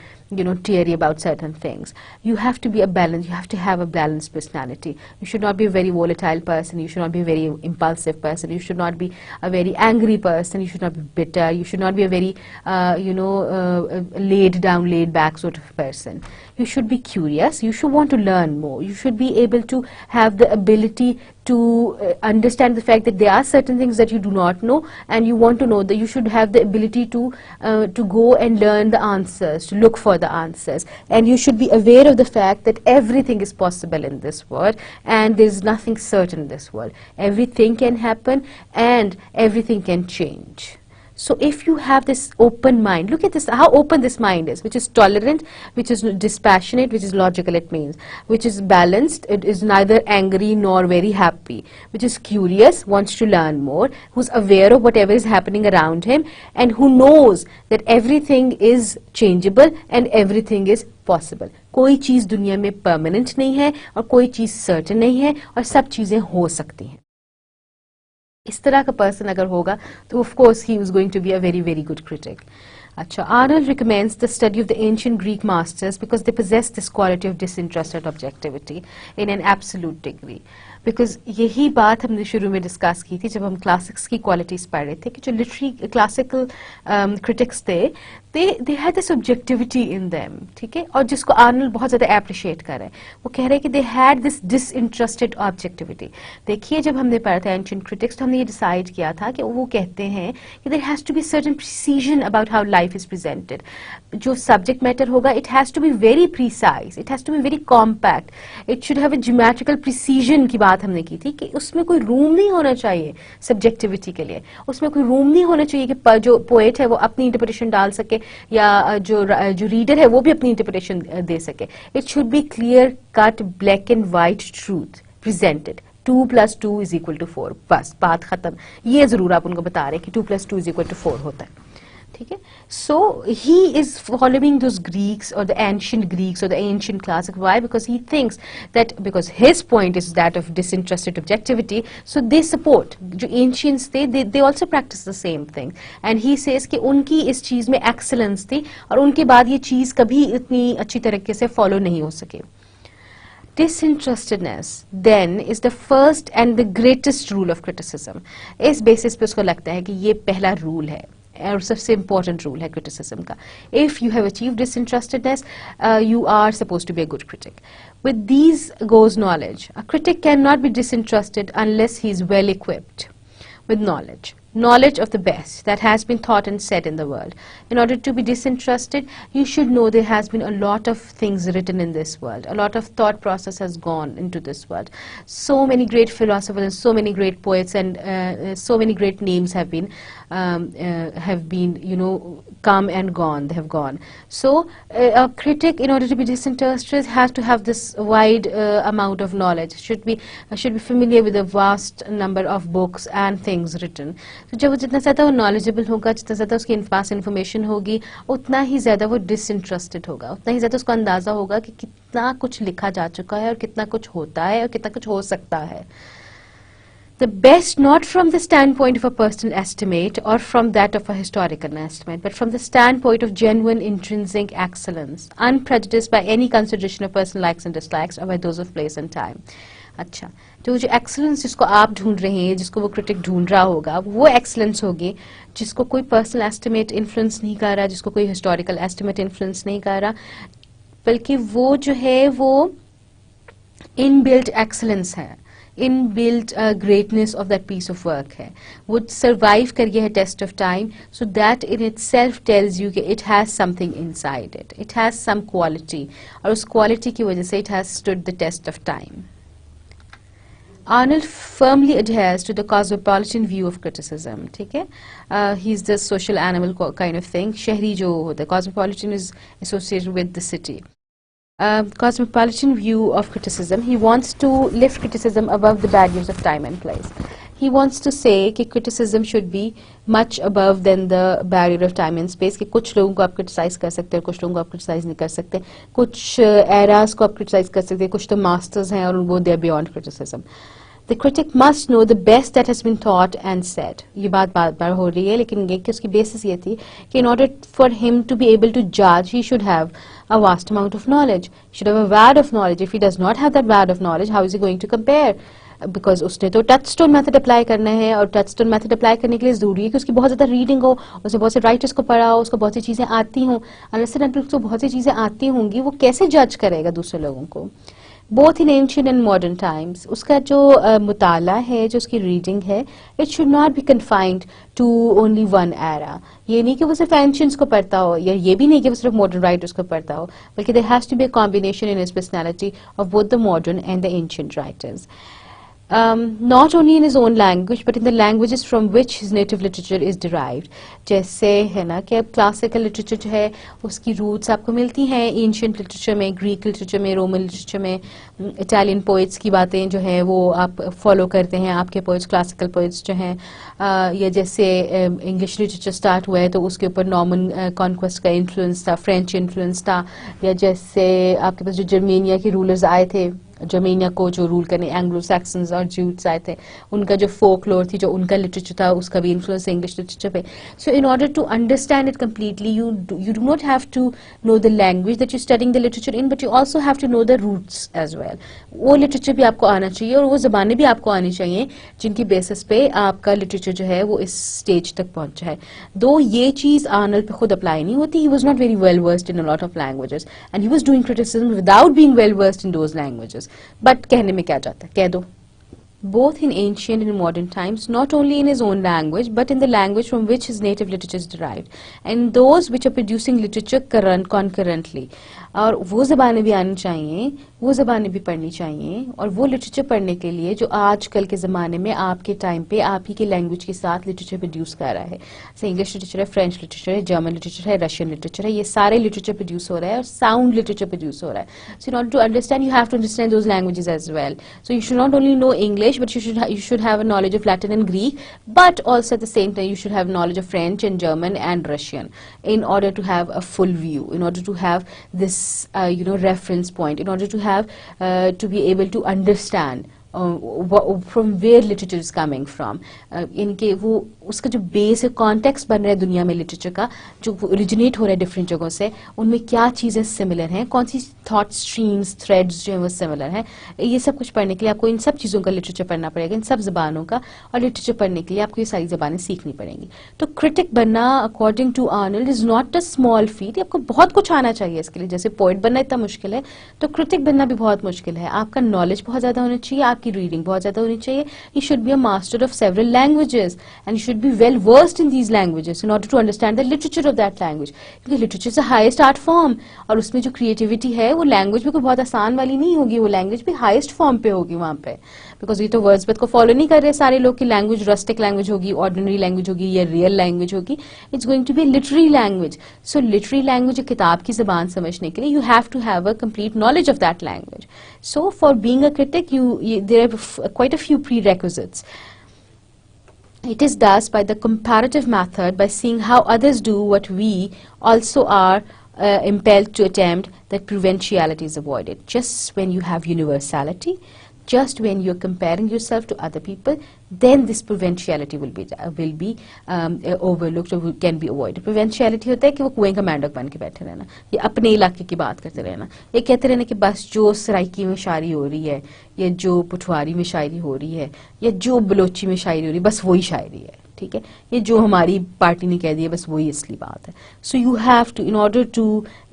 teary about certain things. You have to be you have to have a balanced personality. You should not be a very volatile person. You should not be a very impulsive person. You should not be a very angry person. You should not be bitter. You should not be a very laid down, laid back sort of person. You should be curious. You should want to learn more. You should be able to have the ability to understand the fact that there are certain things that you do not know and you want to know. That you should have the ability to go and learn the answers, to look for the answers, and you should be aware of the fact that everything is possible in this world and there's nothing certain in this world. Everything can happen and everything can change. So if you have this open mind, look at this, how open this mind is, which is tolerant, which is dispassionate, which is logical, it means, which is balanced, it is neither angry nor very happy, which is curious, wants to learn more, who's aware of whatever is happening around him, and who knows that everything is changeable and everything is possible. कोई चीज दुनिया में permanent नहीं है और कोई चीज certain नहीं है और सब चीजें हो सकती हैं. इस तरह का पर्सन अगर होगा तो of course he is going to be a very very good critic. अच्छा, Arnold recommends the study of the ancient Greek masters because they possess this quality of disinterested objectivity in an absolute degree. Because यही बात हमने शुरू में discuss की थी जब हम क्लासिक्स की क्वालिटीज पढ़ रहे थे कि जो लिटरेरी क्लासिकल क्रिटिक्स थे they had this objectivity in them, ठीक है, और जिसको आर्नल्ड बहुत ज़्यादा एप्रिशिएट कर रहे हैं. वो कह रहे हैं कि they had this disinterested objectivity. देखिए जब हमने पढ़ा था ancient critics तो हमने ये डिसाइड किया था कि वो कहते हैं कि there has to be certain precision about how life is presented. जो subject matter होगा it has to be very precise, it has to be very compact, it should have a geometrical precision की बात हमने की थी कि उसमें कोई रूम नहीं होना चाहिए सब्जेक्टिविटी के लिए, उसमें कोई रूम नहीं होना चाहिए कि जो पोएट है वो अपनी इंटरप्रिटेशन डाल सके या जो रीडर है वो भी अपनी इंटरप्रिटेशन दे सके. It should B clear cut black and white truth presented. 2 + 2 = 4, बस बात खत्म. ये जरूर आप उनको बता रहे हैं कि 2 + 2 = 4 होता है, ठीक है. So he is following those Greeks or the ancient Greeks or the ancient classic. Why? Because he thinks that because his point is that of disinterested objectivity, so they support जो ancients थे they also practice the same thing. And he says कि उनकी इस चीज में excellence थी और उनके बाद ये चीज कभी इतनी अच्छी तरीके से follow नहीं हो सके. Disinterestedness then is the first and the greatest rule of criticism. इस basis पे उसको लगता है कि ये पहला rule है और सबसे important rule है criticism का. If you have achieved disinterestedness, you are supposed to be a good critic. With these goes knowledge. A critic cannot be disinterested unless he is well equipped with knowledge. Knowledge of the best that has been thought and said in the world. In order to be disinterested, you should know there has been a lot of things written in this world. A lot of thought process has gone into this world. So many great philosophers and so many great poets and so many great names have been, come and gone. They have gone. So a critic, in order to be disinterested, has to have this wide amount of knowledge. Should be familiar with a vast number of books and things written. तो जब वो जितना ज़्यादा वो knowledgeable होगा, जितना ज़्यादा उसके पास इन्फॉर्मेशन होगी, उतना ही ज़्यादा वो डिसइंटरेस्टेड होगा, उतना ही ज़्यादा उसको अंदाज़ा होगा कि कितना कुछ लिखा जा चुका है और कितना कुछ होता है और कितना कुछ हो सकता है. The best not from the standpoint of a personal estimate or from that of a historical estimate, but from the standpoint of genuine intrinsic excellence, unprejudiced by any consideration of personal likes and dislikes or by those of place and time. अच्छा, तो जो excellence जिसको आप ढूंढ रहे हैं, जिसको वो क्रिटिक ढूंढ रहा होगा, वो एक्सलेंस होगी जिसको कोई पर्सनल एस्टिमेट इन्फ्लुएंस नहीं कर रहा, जिसको कोई हिस्टोरिकल एस्टिमेट इन्फ्लुएंस नहीं कर रहा, बल्कि वो जो है वो इनबिल्ट एक्सलेंस है, inbuilt greatness of that piece of work है. वो सर्वाइव कर गया है test of time, so that in itself tells you कि it has something inside it, it has some quality, और उस क्वालिटी की वजह से it has stood the test of time. Arnold firmly adheres to the cosmopolitan view of criticism. ठीक है, he's the social animal kind of thing. शहरी जो होता है, cosmopolitan is associated with the city. Cosmopolitan view of criticism. He wants to lift criticism above the barriers of time and place. He wants to say कि criticism should be much above than the barrier of time and space. कि कुछ लोगों को आप criticize कर सकते हैं, कुछ लोगों को आप criticize नहीं कर सकते, कुछ eras को आप criticize कर सकते हैं, कुछ तो masters हैं और वो they are beyond criticism. The critic must know the best that has been thought and said. ये बात बार हो रही है, लेकिन ये कि उसकी basis ये थी कि in order for him to be able to judge, he should have a vast amount of knowledge. He should have a vat of knowledge. If he does not have that vat of knowledge, how is he going to compare? Because उसने तो Touchstone Method apply करना है, और Touchstone Method apply करने के लिए ज़रूरी है कि उसकी बहुत ज़्यादा reading हो, उसने बहुत से writers को पढ़ा हो, उसको बहुत सी चीज़ें आती हों. Unless and until उसको बहुत सी चीज़ें आती होंगी, वो कैसे judge करेगा दूसरे लोगों को? Both in ancient and modern times, उसका जो मुताला है, जो उसकी reading है, it should not be confined to only one era. ये नहीं कि वो सिर्फ ancients को पढ़ता हो, या ये भी नहीं कि वो सिर्फ modern writers को पढ़ता हो, बल्कि there has to be a combination in his personality of both the modern and the ancient writers. not only in his own language but in the languages from which his native literature is derived. जैसे है ना कि अब classical literature जो है उसकी roots आपको मिलती हैं एंशियंट लिटरेचर में, ग्रीक लिटरेचर में, रोमन लिटरेचर में, इटालियन पोइट्स की बातें जो है वो आप फॉलो करते हैं, आपके पोइट्स क्लासिकल पोइट्स जो हैं, या जैसे इंग्लिश लिटरेचर स्टार्ट हुआ है तो उसके ऊपर नॉर्मन कॉन्क्वेस्ट का इन्फ्लुएंस था, फ्रेंच इन्फ्लुएंस था, या जैसे आपके पास जो जर्मेनिया के रूलर्स आए थे, जर्मेनिया को जो रूल करने एंग्लो सैक्सन्स और ज्यूट्स आए थे, उनका जो फोकलोर थी, जो उनका लिटरेचर था, उसका भी इन्फ्लुएंस इंग्लिश लिटरेचर पे. So in order to understand it completely you do not have to know the language that you studying the literature in, but you also have to know the roots as well. वो literature भी आपको आना चाहिए और वो जबानें भी आपको आनी चाहिए जिनकी बेसिस पे आपका लिटरेचर जो है वो इस स्टेज तक पहुंचा है. दो ये चीज आर्नल्ड पे खुद अप्लाई नहीं होती. He was not very well versed in a lot of languages and he was doing criticism without being well versed in those languages. But कहने में क्या जाता है, कह दो. Both in ancient and modern times, not only in his own language, but in the language from which his native literature is derived, and those which are producing literature concurrently. और वो ज़बानें भी आनी चाहिए, वो ज़बानें भी पढ़नी चाहिए, और वो लिटरेचर पढ़ने के लिए जो आजकल के ज़माने में आपके टाइम पे आप ही के लैंग्वेज के साथ लिटरेचर प्रोड्यूस कर रहा है. जैसे इंग्लिश लिटरेचर है, फ्रेंच लिटरेचर है, जर्मन लिटरेचर है, रशियन लिटरेचर है, ये सारे लिटरेचर प्रोड्यूस हो रहा है और साउंड लिटरेचर प्रोड्यूस हो रहा है. So in order to understand you have to understand those languages as well. So you should not only know English, but you should have a knowledge of Latin and Greek, but also at the same time you should have knowledge of French and German and Russian in order to have a full view, in order to have this reference point, in order to have to be able to understand from where literature is coming from. इनके वो उसका जो base है, context बन रहा है दुनिया में लिटरेचर का, जो ओरिजिनेट हो रहा है डिफरेंट जगहों से, उनमें क्या चीज़ें सिमिलर हैं, कौन सी थॉट स्ट्रीम्स, थ्रेड्स जो हैं वो सिमिलर हैं. ये सब कुछ पढ़ने के लिए आपको इन सब चीज़ों का लिटरेचर पढ़ना पड़ेगा, इन सब ज़बानों का, और लिटरेचर पढ़ने के लिए आपको ये सारी ज़बानें सीखनी पड़ेंगी. तो क्रिटिक बनना according to Arnold is not a small feat. आपको बहुत कुछ आना चाहिए इसके लिए. जैसे पोइट बनना इतना मुश्किल है तो क्रिटिक बनना भी बहुत मुश्किल है. आपका नॉलेज बहुत ज़्यादा होना चाहिए, आपकी रीडिंग बहुत ज़्यादा होनी चाहिए. You should be a master of several languages and you should be well versed in these languages in order to understand the literature of that language. क्योंकि literature is the highest art form और उसमें जो creativity है वो language भी कोई बहुत आसान वाली नहीं होगी, वो language भी highest form पे होगी वहाँ पे. बिकॉज ये तो वर्ड्सवर्थ को फॉलो नहीं कर रहे सारे लोग की लैंग्वेज रस्टिक लैंग्वेज होगी, ऑर्डिनरी लैंग्वेज होगी या रियल लैंग्वेज होगी. It's going to be literary language. So literary language किताब की जबान समझने के लिए you have to have a complete knowledge of that language. So for being a critic there are quite a few prerequisites. It is thus by the comparative method, by seeing how others do what we also are impelled to attempt, that provinciality is avoided. Just when you have universality, just when you're comparing yourself to other people, then this provinciality will be overlooked or can be avoided. Provinciality होता है कि वो कुएं का मेंढक बन के बैठे रहना, या अपने इलाके की बात करते रहना, ये कहते रहना कि बस जो सराइकी में शायरी हो रही है, या जो पुठवारी में शायरी हो रही है, या जो बलोची में शायरी हो रही है, बस वही शायरी है. ठीक है, ये जो हमारी पार्टी ने कह दिया बस वही असली बात है. So you have to, in order to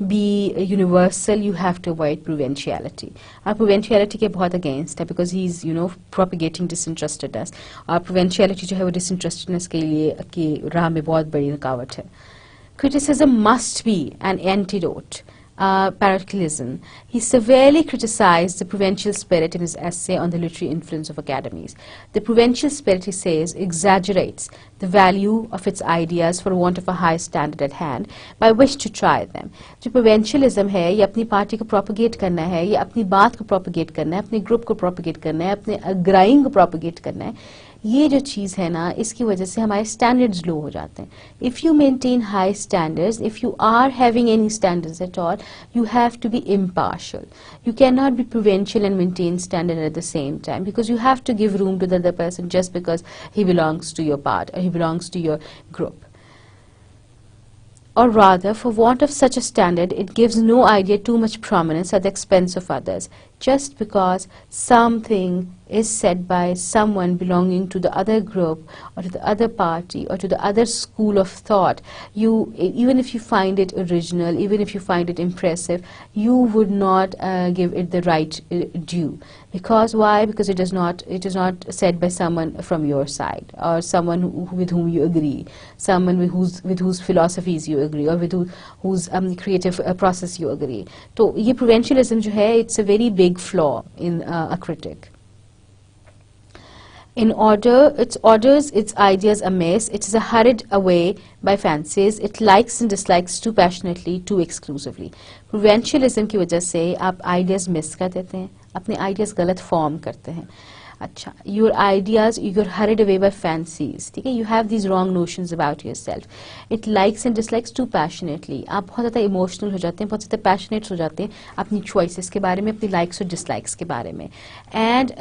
be universal, you have to avoid provinciality. और प्रोविंशियलिटी के बहुत अगेंस्ट है because he is propagating disinterestedness. और प्रोविंशियलिटी जो है वो डिसइंटरेस्टेडनेस के लिए की राह में बहुत बड़ी रुकावट है. Criticism must be an antidote. Parochialism. He severely criticized the provincial spirit in his essay on the literary influence of academies. The provincial spirit, he says, exaggerates the value of its ideas for want of a high standard at hand by which to try them. जो provincialism है, ये अपनी party को propagate करना है, ये अपनी बात को propagate करना है, अपने ग्रुप को propagate करना है, अपने अग्राइंग को propagate करना है. ये जो चीज़ है ना, इसकी वजह से हमारे स्टैंडर्ड्स लो हो जाते हैं. If you maintain high standards, if you are having any standards at all, you have to be impartial. You cannot be provincial and maintain standard at the same time, because you have to give room to the other person just because he belongs to your part or he belongs to your group. Or rather, for want of such a standard, it gives no idea too much prominence at the expense of others. Just because something is said by someone belonging to the other group or to the other party or to the other school of thought, even if you find it original, even if you find it impressive, you would not give it the right due. Because why? Because it is not said by someone from your side or someone with whom you agree, someone with whose philosophies you agree or with whose creative process you agree. So ये provincialism जो है, it's a very big flaw in a critic. In order, it orders its ideas amiss, it is hurried away by fancies, it likes and dislikes too passionately, too exclusively. Provincialism की वजह से आप ideas miss कर देते हैं, अपने ideas गलत form करते हैं. अच्छा, your ideas, you're hurried away by fancies, ठीक है, you have these wrong notions about yourself. It likes and dislikes too passionately. आप बहुत ज़्यादा emotional हो जाते हैं, बहुत ज़्यादा passionate हो जाते हैं अपनी choices के बारे में, अपनी likes और dislikes के बारे में. And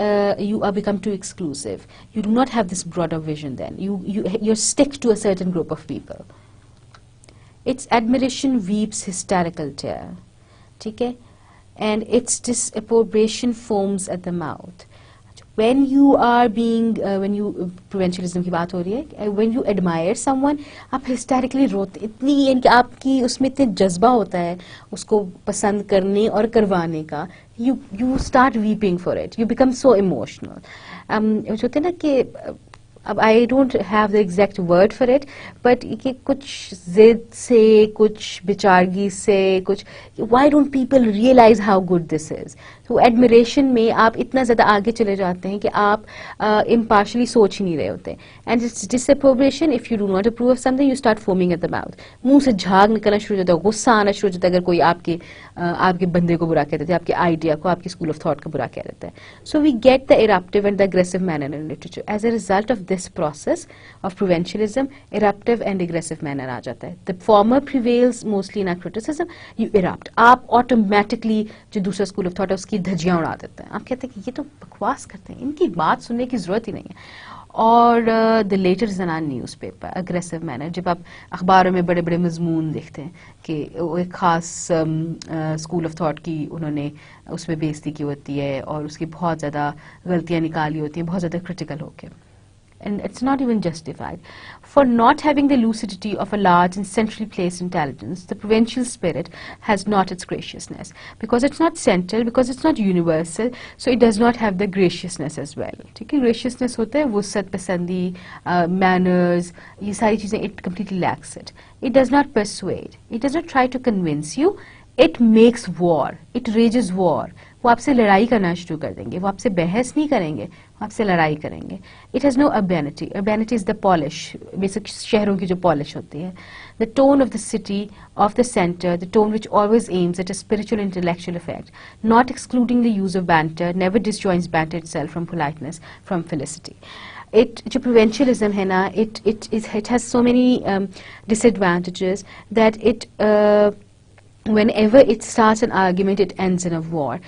you are become too exclusive. You do not have this broader vision then. You're stick to a certain group of people. Its admiration weeps hysterical tear, ठीक है, and its disapprobation foams at the mouth. When you are being, when you, provincialism की बात हो रही है, when you admire someone, आप hysterically रोते, इतनी यानी कि आपकी उसमें इतने जज्बा होता है उसको पसंद करने और करवाने का, you start weeping for it, you become so emotional. जो होते हैं ना कि अब I don't have the exact word for it, but कि कुछ जिद से, कुछ बेचारगी से, कुछ why don't people realize how good this is? तो admiration में आप इतना ज़्यादा आगे चले जाते हैं कि आप impartially सोच ही नहीं रहे होते. And it's disapprobation, if you do not approve of something, you start foaming at the mouth. मुंह से झाग निकलना शुरू हो जाता है, गुस्सा आना शुरू हो जाता है अगर कोई आपके बंदे को बुरा कह देता है, आपके आइडिया को, आपकी स्कूल ऑफ थॉट को बुरा कह देता है. So we get the eruptive and the aggressive manner in literature. As a result of this process of provincialism, eruptive and aggressive manner आ जाता है. The former prevails mostly in our criticism. You erupt. आप automatically जो दूसरा school of thought है उसकी धज्जियां उड़ा देते हैं. आप कहते हैं कि ये तो बकवास करते हैं, इनकी बात सुनने की जरूरत ही नहीं है. और the latter is an newspaper, aggressive manner. जब आप अखबारों में बड़े बड़े मजमून देखते हैं कि वो एक ख़ास स्कूल ऑफ थॉट की उन्होंने उसमें बेइज्जती की होती है और उसकी बहुत ज़्यादा गलतियाँ निकाली होती हैं, बहुत ज़्यादा क्रिटिकल होके, and it's not even justified. For not having the lucidity of a large and centrally placed intelligence, the provincial spirit has not its graciousness. Because it's not central, because it's not universal, so it does not have the graciousness as well. ठीक है, graciousness होता है वुसअत पसंदी, manners, ये सारी चीज़ें it completely lacks it. It does not persuade. It does not try to convince you. It makes war. It rages war. वो आपसे लड़ाई करना शुरू कर देंगे, वो आपसे बहस नहीं करेंगे, वो आपसे लड़ाई करेंगे. It has no urbanity. Urbanity is the polish, basic शहरों की जो polish होती है. The tone of the city, of the center, the tone which always aims at a spiritual intellectual effect, not excluding the use of banter, never disjoins banter itself from politeness, from felicity. जो provincialism है ना, it has so many disadvantages that whenever it starts an argument, it ends in a war.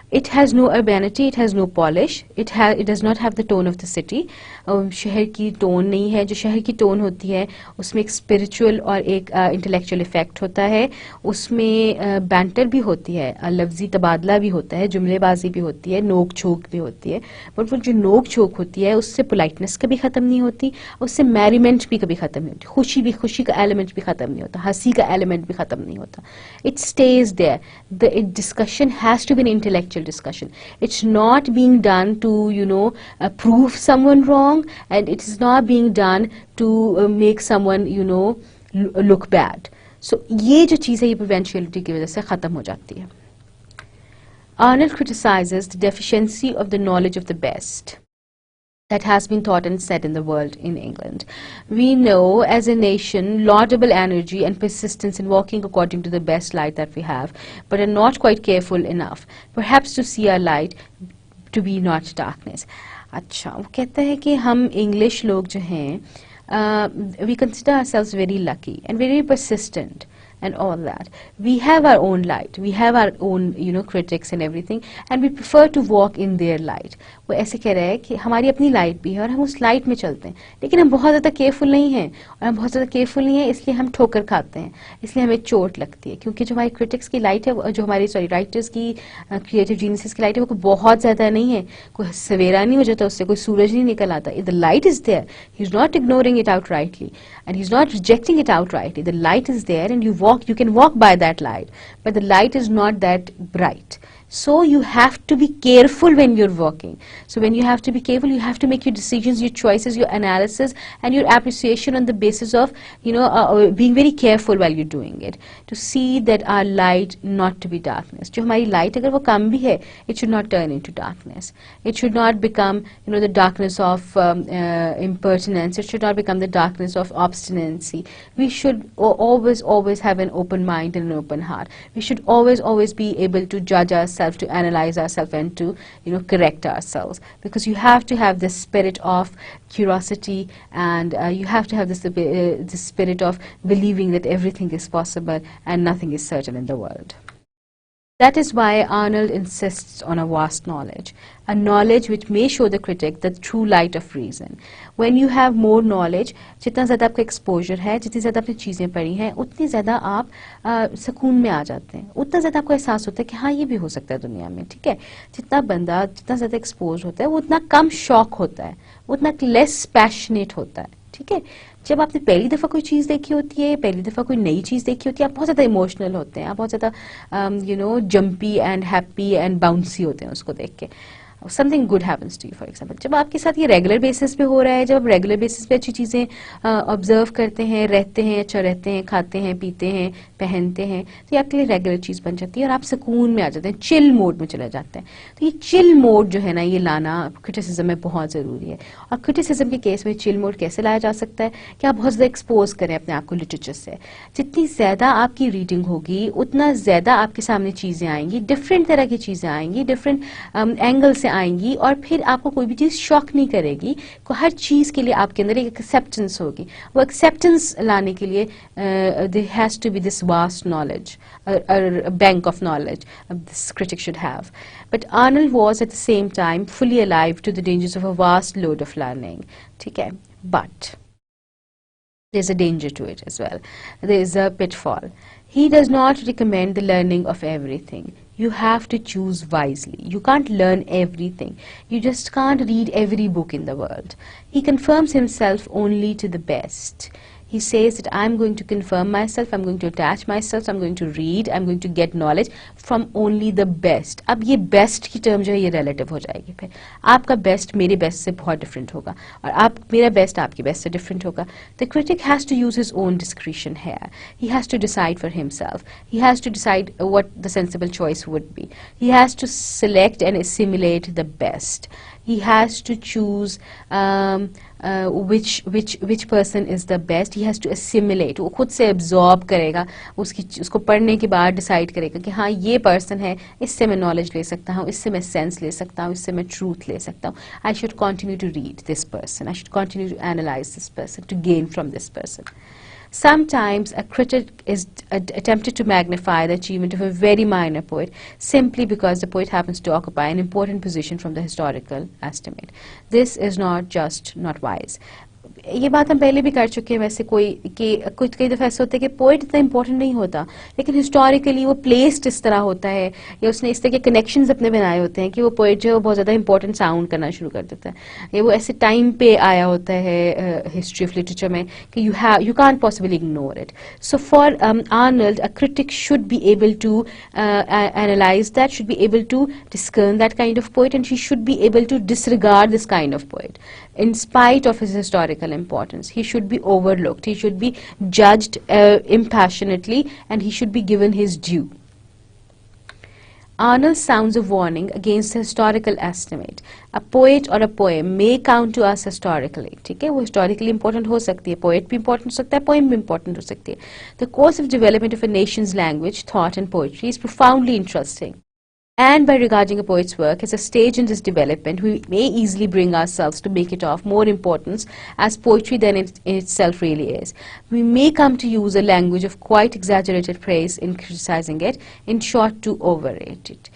It has no urbanity, it has no polish, it does not have the tone of the city. शहर की tone नहीं है. जो शहर की tone होती है उसमें एक स्पिरिचुअल और एक इंटेलेक्चुअल इफेक्ट होता है, उसमें बैंटर भी होती है, लफ्जी तबादला भी होता है, जुमलेबाजी भी होती है, नोक झोंक भी होती है. बट वो जो नोक झोंक होती है उससे पोलाइटनेस कभी ख़त्म नहीं होती, उससे मैरीमेंट भी कभी ख़त्म नहीं होती, खुशी का एलिमेंट भी ख़त्म नहीं होता, हंसी का एलिमेंट भी ख़त्म नहीं होता. It stays there. The discussion has to be an intellectual discussion. It's not being done to, prove someone wrong, and it is not being done to make someone, look bad. So, ये जो चीज़ है ये provinciality की वजह से ख़त्म हो जाती है. Arnold criticizes the deficiency of the knowledge of the best that has been taught and said in the world in England. We know as a nation laudable energy and persistence in walking according to the best light that we have, but are not quite careful enough, perhaps to see our light to be not darkness. अच्छा, वो कहता है कि हम English लोग जो हैं, we consider ourselves very lucky and very persistent and all that. We have our own light, we have our own critics and everything, and we prefer to walk in their light. वो ऐसे कह रहा है कि हमारी अपनी light भी है और हम उस लाइट में चलते हैं, लेकिन हम बहुत ज़्यादा केयरफुल नहीं हैं, और हम बहुत ज़्यादा केयरफुल नहीं हैं इसलिए हम ठोकर खाते हैं, इसलिए हमें चोट लगती है, क्योंकि जो हमारी क्रिटिक्स की लाइट है, जो हमारी राइटर्स की क्रिएटिव जीनियसेस की लाइट है, वो बहुत ज़्यादा नहीं है, कोई सवेरा नहीं हो जाता उससे, कोई सूरज नहीं निकल आता. The light is there, he is not ignoring it outrightly and he's not rejecting it outrightly. The light is there and you can walk by that light, but the light is not that bright. So you have to be careful when you're working. So when you have to be careful, you have to make your decisions, your choices, your analysis, and your appreciation on the basis of, being very careful while you're doing it, to see that our light not to be darkness. जो हमारी light अगर वो कम भी है, it should not turn into darkness. It should not become, the darkness of impertinence. It should not become the darkness of obstinacy. We should always have an open mind and an open heart. We should always be able to judge ourselves, to analyze ourselves, and to, correct ourselves. Because you have to have the spirit of curiosity, and you have to have the spirit of believing that everything is possible and nothing is certain in the world. That is why Arnold insists on a vast knowledge, a knowledge which may show the critic the true light of reason. When you have more knowledge, जितना ज़्यादा आपका exposure है, जितनी ज़्यादा आपने चीज़ें पढ़ी हैं, उतनी ज़्यादा आप सुकून में आ जाते हैं, उतना ज़्यादा आपको एहसास होता है कि हाँ ये भी हो सकता है दुनिया में, ठीक है. जितना बंदा जितना ज़्यादा exposed होता है, वो उतना कम शॉक होता है, उतना less passionate होता है, ठीक है. जब आपने पहली दफ़ा कोई चीज़ देखी होती है, पहली दफ़ा कोई नई चीज़ देखी होती है, आप बहुत ज़्यादा इमोशनल होते हैं, आप बहुत ज़्यादा jumpy and happy and bouncy होते हैं उसको देख के. Something good happens to you for example. जब आपके साथ ये रेगुलर बेसिस पे हो रहा है, जब आप रेगुलर बेसिस पे अच्छी चीज़ें ऑब्जर्व करते हैं, रहते हैं, अच्छा रहते हैं, खाते हैं, पीते हैं, पहनते हैं, तो ये आपके लिए रेगुलर चीज़ बन जाती है और आप सुकून में आ जाते हैं, चिल मोड में चले जाते हैं. तो ये चिल मोड जो है ना, ये लाना क्रिटिसिज्म में बहुत ज़रूरी है. और क्रिटिसिज्म के केस में चिल मोड कैसे लाया जा सकता है कि आप बहुत ज़्यादा एक्सपोज करें अपने आप को लिटरेचर से. जितनी ज़्यादा आपकी रीडिंग होगी, उतना ज़्यादा आपके सामने चीज़ें आएंगी, डिफरेंट तरह की चीज़ें आएंगी, डिफरेंट एंगल से आएंगी, और फिर आपको कोई भी चीज़ शॉक नहीं करेगी. हर चीज़ के लिए आपके अंदर एक एक्सेप्टेंस होगी. वो एक्सेप्टेंस लाने के लिए there has to be this vast knowledge, a bank of knowledge this critic should have. But Arnold was at the same time fully alive to the dangers of a vast load of learning. ठीक है, but there's a danger to it as well. There is a pitfall. He does not recommend the learning of everything. You have to choose wisely. You can't learn everything. You just can't read every book in the world. He confirms himself only to the best. He says that I'm going to confirm myself, I'm going to attach myself, I'm going to read, I'm going to get knowledge from only the best. अब ये best की term जो है ये relative हो जाएगी. फिर आपका best मेरे best से बहुत different होगा, और आप मेरा best आपकी best से different होगा. The critic has to use his own discretion here. He has to decide for himself. He has to decide what the sensible choice would be. He has to select and assimilate the best. He has to choose which person is the best. He has to assimilate. वो खुद से absorb करेगा, उसको पढ़ने के बाद decide करेगा कि हाँ ये person है, इससे मैं knowledge ले सकता हूँ, इससे मैं sense ले सकता हूँ, इससे मैं truth ले सकता हूँ. I should continue to read this person. I should continue to analyze this person, to gain from this person. Sometimes a critic is attempted to magnify the achievement of a very minor poet simply because the poet happens to occupy an important position from the historical estimate. This is not wise. ये बात हम पहले भी कर चुके हैं वैसे कुछ कई दफ़ा ऐसा होता है कि पोइट इतना इंपॉर्टेंट नहीं होता, लेकिन हिस्टोरिकली वो प्लेस्ड इस तरह होता है, या उसने इस तरह के कनेक्शंस अपने बनाए होते हैं कि वो पोइट जो है वो बहुत ज़्यादा इंपॉर्टेंट साउंड करना शुरू कर देता है, या वो ऐसे टाइम पे आया होता है हिस्ट्री ऑफ लिटरेचर में कि you can't possibly ignore it. So for Arnold a critic should be able to analyze that, should be able to discern that kind of poet, and she should be able to disregard this kind of poet. In spite of his historical importance, he should be overlooked, he should be judged impassionately, and he should be given his due. Arnold sounds a warning against the historical estimate. A poet or a poem may count to us historically. ठीक है, वो historically important हो सकती है, poet भी important हो सकता है, poem भी important हो सकती है. The course of development of a nation's language, thought and poetry is profoundly interesting. And by regarding a poet's work as a stage in this development, we may easily bring ourselves to make it of more importance as poetry than it in itself really is. We may come to use a language of quite exaggerated praise in criticizing it, in short, to overrate it.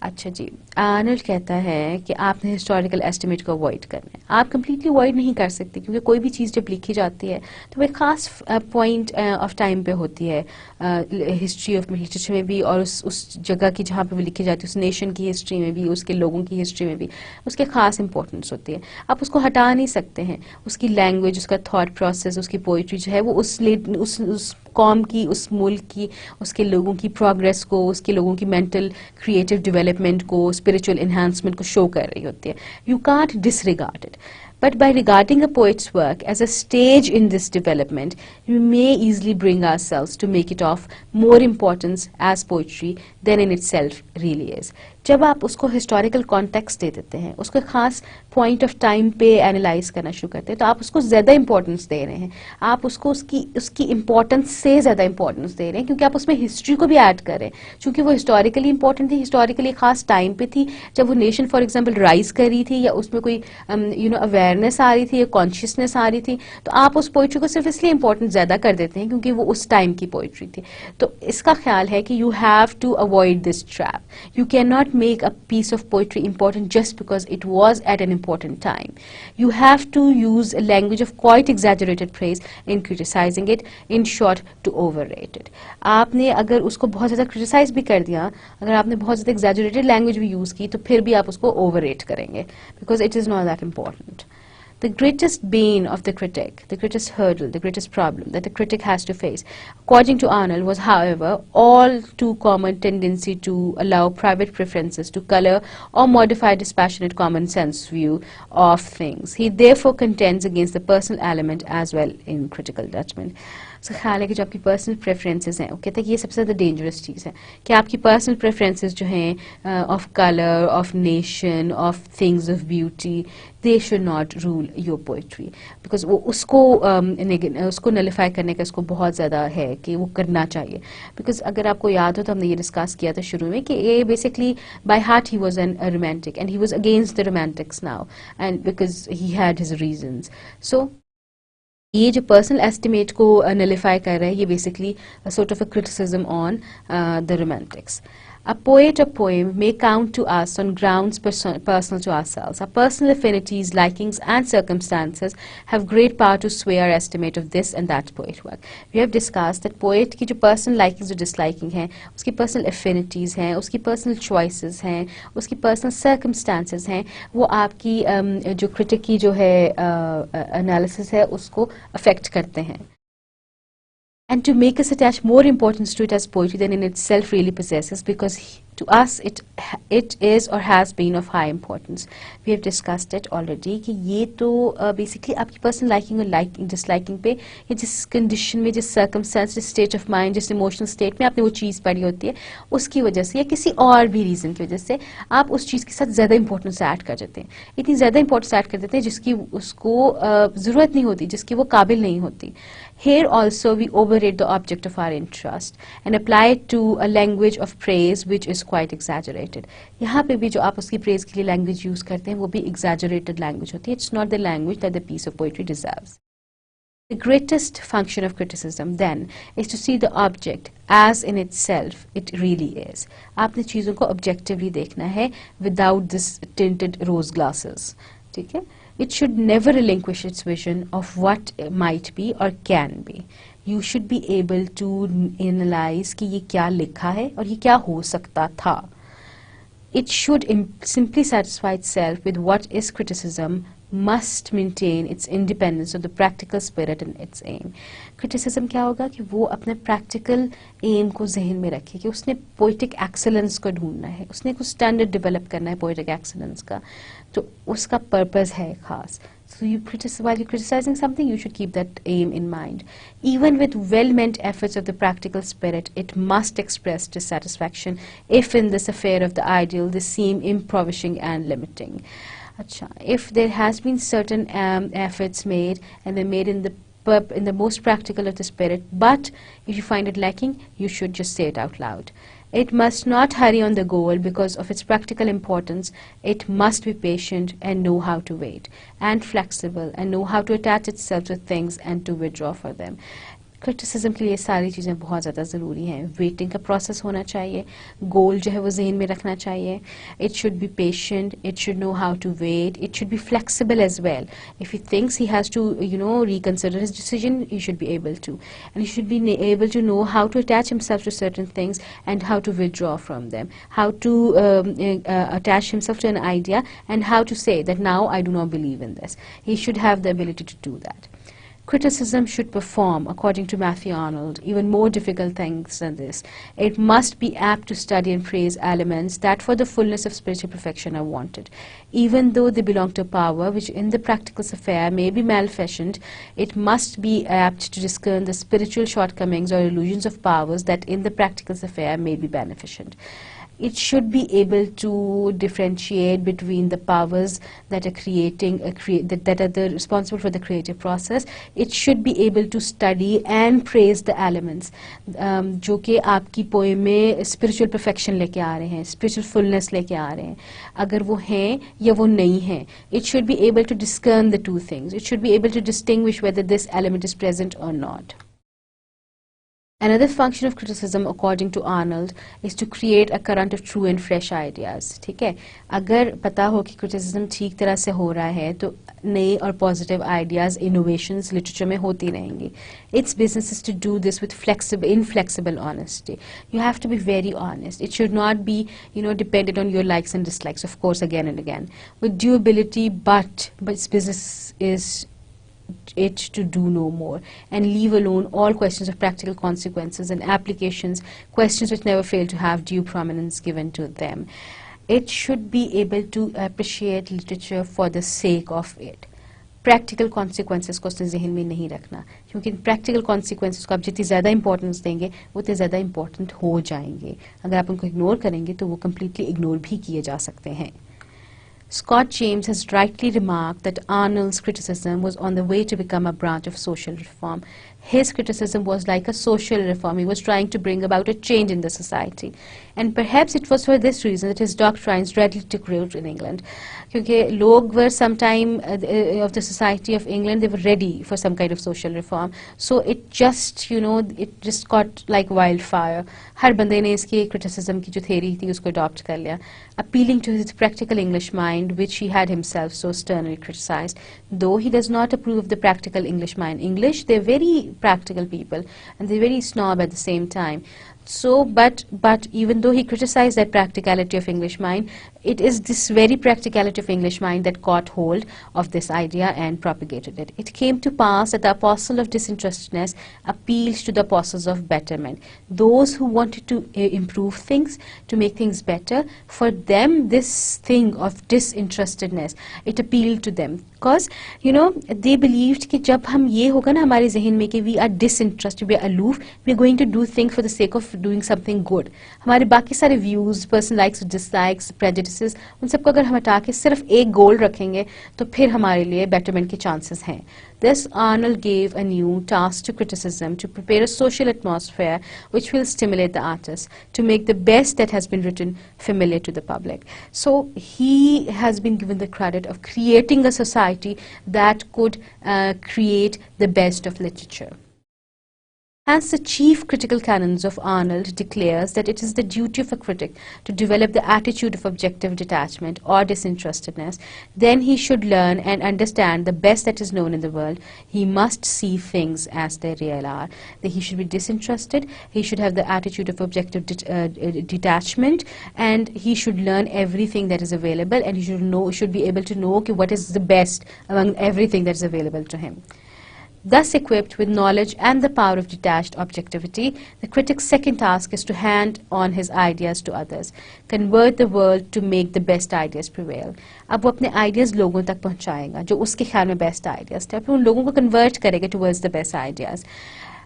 अच्छा जी, Arnold कहता है कि आपने historical estimate को avoid करना है। आप completely avoid नहीं कर सकते, क्योंकि कोई भी चीज़ जब लिखी जाती है तो वो एक ख़ास पॉइंट ऑफ टाइम पे होती है, हिस्ट्री ऑफ लिटरेचर में भी, और उस जगह की जहाँ पे वो लिखी जाती है, उस नेशन की हिस्ट्री में भी, उसके लोगों की हिस्ट्री में भी उसके ख़ास इंपॉर्टेंस होती है। आप उसको हटा नहीं सकते हैं। उसकी लैंग्वेज, उसका थॉट प्रोसेस, उसकी पोइट्री जो है वो उस कौम की, उस मुल्क की, उसके लोगों की प्रोग्रेस को, उसके लोगों की मेंटल क्रिएटिव डेवलपमेंट को, स्पिरिचुअल एनहांसमेंट को शो कर रही होती है। You can't disregard it. But by regarding a poet's work as a stage in this development, we may easily bring ourselves to make it of more importance as poetry than in itself really is. जब आप उसको historical context दे देते हैं, उसको खास point of time पे analyse करना शुरू करते हैं, तो आप उसको ज़्यादा इंपॉर्टेंस दे रहे हैं। आप उसको उसकी इंपॉर्टेंस से ज़्यादा इंपॉर्टेंस दे रहे हैं, क्योंकि आप उसमें हिस्ट्री को भी ऐड कर रहे हैं। चूँकि वो हिस्टोरिकली इंपॉर्टेंट थी, हिस्टोरिकली खास टाइम पे थी, जब वो नेशन फॉर एग्जाम्पल राइज कर रही थी, या उसमें कोई अवेयरनेस आ रही थी या कॉन्शियसनेस आ रही थी, तो आप उस पोइट्री को सिर्फ इसलिए इंपॉर्टेंस ज़्यादा कर देते हैं क्योंकि वो उस टाइम की पोइट्री थी। तो इसका ख्याल है कि you have to avoid this trap. You can not make a piece of poetry important just because it was at an important time. You have to use a language of quite exaggerated praise in criticizing it, in short, to overrate it. आपने अगर उसको बहुत ज़्यादा criticise भी कर दिया, अगर आपने बहुत ज़्यादा exaggerated language भी यूज़ की, तो फिर भी आप उसको overrate करेंगे, because it is not that important. The greatest bane of the critic, the greatest hurdle, the greatest problem that the critic has to face, according to Arnold, was, however, all too common tendency to allow private preferences to color or modify dispassionate common sense view of things. He therefore contends against the personal element as well in critical judgment. So, ख्याल है कि जो आपकी personal preferences हैं, वो कहते हैं कि ये सबसे ज़्यादा डेंजरस चीज़ है कि आपकी पर्सनल प्रेफरेंसेस जो हैं of colour, of nation, of things of beauty, they should not rule your poetry, because वो उसको नलिफाई करने का इसको बहुत ज़्यादा है कि वो करना चाहिए। बिकॉज अगर आपको याद हो तो हमने ये डिस्कस किया था शुरू में कि ये basically by heart he was an romantic and he was against the romantics now, and because he had his reasons. So ये जो पर्सनल एस्टिमेट को नलिफाई कर रहा है, ये basically sort of a criticism on the romantics. A poet or poem may count to us on grounds personal to ourselves. Our personal affinities, likings and circumstances have great power to sway our estimate of this and that poet work. We have discussed that poet की जो personal likings और disliking हैं, उसकी personal affinities हैं, उसकी personal choices हैं, उसकी personal circumstances हैं, वो आपकी जो critic की जो है analysis है उसको affect करते हैं. And to make us attach more importance to it as poetry than in itself really possesses, because to us it is or has been of high importance. We have discussed it already कि ये तो basically आपकी personal liking और disliking पे, या जिस condition में, जिस circumstance, जिस state of mind, जिस emotional state में आपने वो चीज़ पढ़ी होती है, उसकी वजह से या किसी और भी reason की वजह से आप उस चीज़ के साथ ज़्यादा importance ऐड कर देते हैं, इतनी ज़्यादा importance ऐड कर देते हैं जिसकी उसको ज़रूरत नहीं होती, जिसकी वो काबिल नहीं होती. Here also we overrate the object of our interest and apply it to a language of praise which is quite exaggerated. यहाँ पे भी जो आप उसकी praise के लिए language use करते हैं वो भी exaggerated language होती है. It's not the language that the piece of poetry deserves. The greatest function of criticism then is to see the object as in itself it really is. आपने चीज़ों को objectively देखना है without this tinted rose glasses. ठीक है? It should never relinquish its vision of what might be or can be. You should be able to analyze कि ये क्या लिखा है और ये क्या हो सकता था. It should simply satisfy itself with what is criticism, must maintain its independence of the practical spirit and its aim. Criticism क्या होगा कि वो अपने practical aim को जहन में रखे कि उसने poetic excellence को ढूंढना है, उसने कुछ standard develop करना है poetic excellence का, तो उसका purpose है खास. So while you're criticizing something, you should keep that aim in mind. Even with well-meant efforts of the practical spirit, it must express dissatisfaction if in this affair of the ideal they seem impoverishing and limiting. Achha, if there has been certain efforts made and they're made in the most practical of the spirit, but if you find it lacking, you should just say it out loud. It must not hurry on the goal because of its practical importance. It must be patient and know how to wait, and flexible and know how to attach itself to things and to withdraw for them. Criticism के लिए सारी चीज़ें बहुत ज़्यादा ज़रूरी हैं. Waiting का process होना चाहिए, गोल जो है वो जहन में रखना चाहिए. It should be patient, it should know how to wait, it should be flexible as well. If he thinks he has to reconsider his decision, he should be able to, and he should be able to know how to attach himself to certain things and how to withdraw from them, how to attach himself to an idea and how to say that now I do not believe in this. He should have the ability to do that. Criticism should perform, according to Matthew Arnold, even more difficult things than this. It must be apt to study and praise elements that for the fullness of spiritual perfection are wanted. Even though they belong to power which in the practical affair may be malfashioned, it must be apt to discern the spiritual shortcomings or illusions of powers that in the practical affair may be beneficent. It should be able to differentiate between the powers that are creating that are responsible for the creative process. It should be able to study and praise the elements जो कि आपकी poem में spiritual perfection लेके आ रहे हैं, spiritual fullness लेके आ रहे हैं. अगर वो हैं या वो नहीं हैं, it should be able to discern the two things. It should be able to distinguish whether this element is present or not. Another function of criticism, according to Arnold, is to create a current of true and fresh ideas. ठीक है, अगर पता हो कि criticism ठीक तरह से हो रहा है तो नए और positive ideas, innovations literature में होती रहेंगी. Its business is to do this with inflexible honesty. You have to be very honest. It should not be, dependent on your likes and dislikes, of course, again and again. With due ability, but its business is it to do no more and leave alone all questions of practical consequences and applications, questions which never fail to have due prominence given to them. It should be able to appreciate literature for the sake of it. Practical consequences को उसने जहन में नहीं रखना, क्योंकि practical consequences को आप जितनी ज़्यादा importance देंगे उतने ज़्यादा important हो जाएंगे. अगर आप उनको ignore करेंगे तो वो completely ignore भी किए जा सकते हैं. Scott James has rightly remarked that Arnold's criticism was on the way to become a branch of social reform. His criticism was like a social reform. He was trying to bring about a change in the society. And perhaps it was for this reason that his doctrines readily took root in England. Because log were sometime of the society of England, they were ready for some kind of social reform. So it just, it just got like wildfire. हर बंदे ने इसकी criticism की जो theory थी उसको adopt कर लिया. Appealing to his practical English mind, which he had himself so sternly criticized. Though he does not approve of the practical English mind. English, they're very practical people and they're very snob at the same time. So, but even though he criticized that practicality of English mind, it is this very practicality of English mind that caught hold of this idea and propagated it. It came to pass that the apostle of disinterestedness appealed to the apostles of betterment. Those who wanted to improve things, to make things better, for them this thing of disinterestedness, it appealed to them. Because, they believed कि जब हम ये होगा ना हमारे ज़हन में कि we are disinterested, we are aloof, we are going to do things for the sake of doing something good. हमारे बाकी सारे views, personal likes, dislikes, prejudices, उन सबको अगर हम हटा के सिर्फ एक goal रखेंगे तो फिर हमारे लिए betterment के chances हैं. Thus, Arnold gave a new task to criticism to prepare a social atmosphere which will stimulate the artist to make the best that has been written familiar to the public. So, he has been given the credit of creating a society that could create the best of literature. As the chief critical canons of Arnold declares that it is the duty of a critic to develop the attitude of objective detachment or disinterestedness, then he should learn and understand the best that is known in the world. He must see things as they really are. That he should be disinterested, he should have the attitude of objective detachment, and he should learn everything that is available, and he should be able to know what is the best among everything that is available to him. Thus equipped with knowledge and the power of detached objectivity, the critic's second task is to hand on his ideas to others, convert the world to make the best ideas prevail. अब वो अपने ideas लोगों तक पहुंचाएगा जो उसके ख्याल में best ideas थे, फिर उन लोगों को convert करेगा towards the best ideas.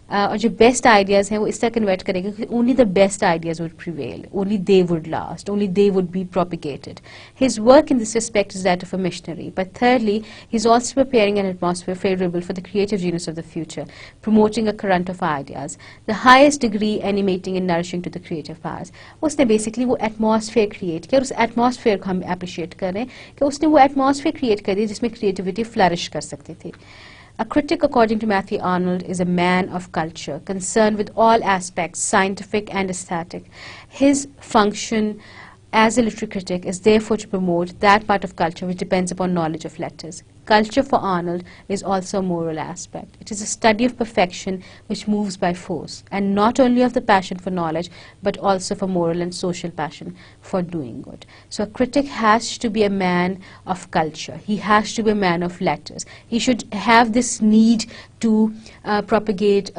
और जो बेस्ट आइडियाज़ हैं वो इस तरह कन्वर्ट करेंगे कि only the best ideas would prevail, only they would last, only they would be propagated. His work in this respect is that of a missionary. But thirdly, he is also preparing an atmosphere favorable for the creative genius of the future, promoting a current of ideas, the highest degree animating and nourishing to the creative powers. उसने basically वो atmosphere create किया और उस atmosphere को हम appreciate कर रहे हैं कि उसने वो atmosphere create कर दी जिसमें creativity flourish कर सकती थी. A critic, according to Matthew Arnold, is a man of culture, concerned with all aspects, scientific and aesthetic. His function as a literary critic is therefore to promote that part of culture which depends upon knowledge of letters. Culture for Arnold is also a moral aspect. It is a study of perfection which moves by force, and not only of the passion for knowledge, but also for moral and social passion for doing good. So a critic has to be a man of culture. He has to be a man of letters. He should have this need to propagate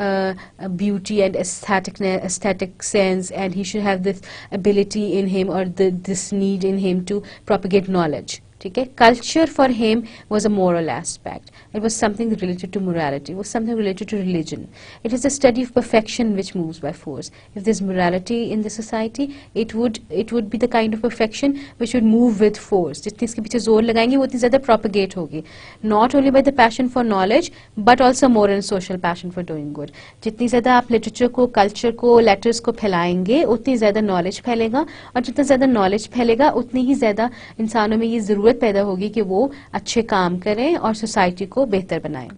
beauty and aesthetic sense, and he should have this ability in him, or this need in him to propagate knowledge. Okay? Culture for him was a moral aspect. It was something related to morality. It was something related to religion. It is a study of perfection which moves by force. If there's morality in the society, it would be the kind of perfection which would move with force. जितनी इसके पीछे जोर लगाएंगे वो उतनी ज़्यादा propagate होगी. Not only by the passion for knowledge, but also moral and social passion for doing good. जितनी ज़्यादा आप literature को, culture को, letters को फैलाएंगे, उतनी ज़्यादा knowledge फैलेगा, और जितना ज़्यादा knowledge फैलेगा, उतनी ही ज़्यादा इंसानों में ये ज़रूरत पैदा होगी कि वो अच्छे काम करें और society को बेहतर बनाएं.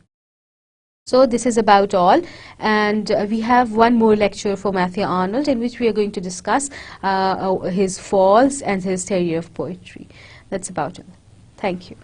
So this is about all, and we have one more lecture for Matthew Arnold, in which we are going to discuss his faults and his theory of poetry. That's about it. Thank you.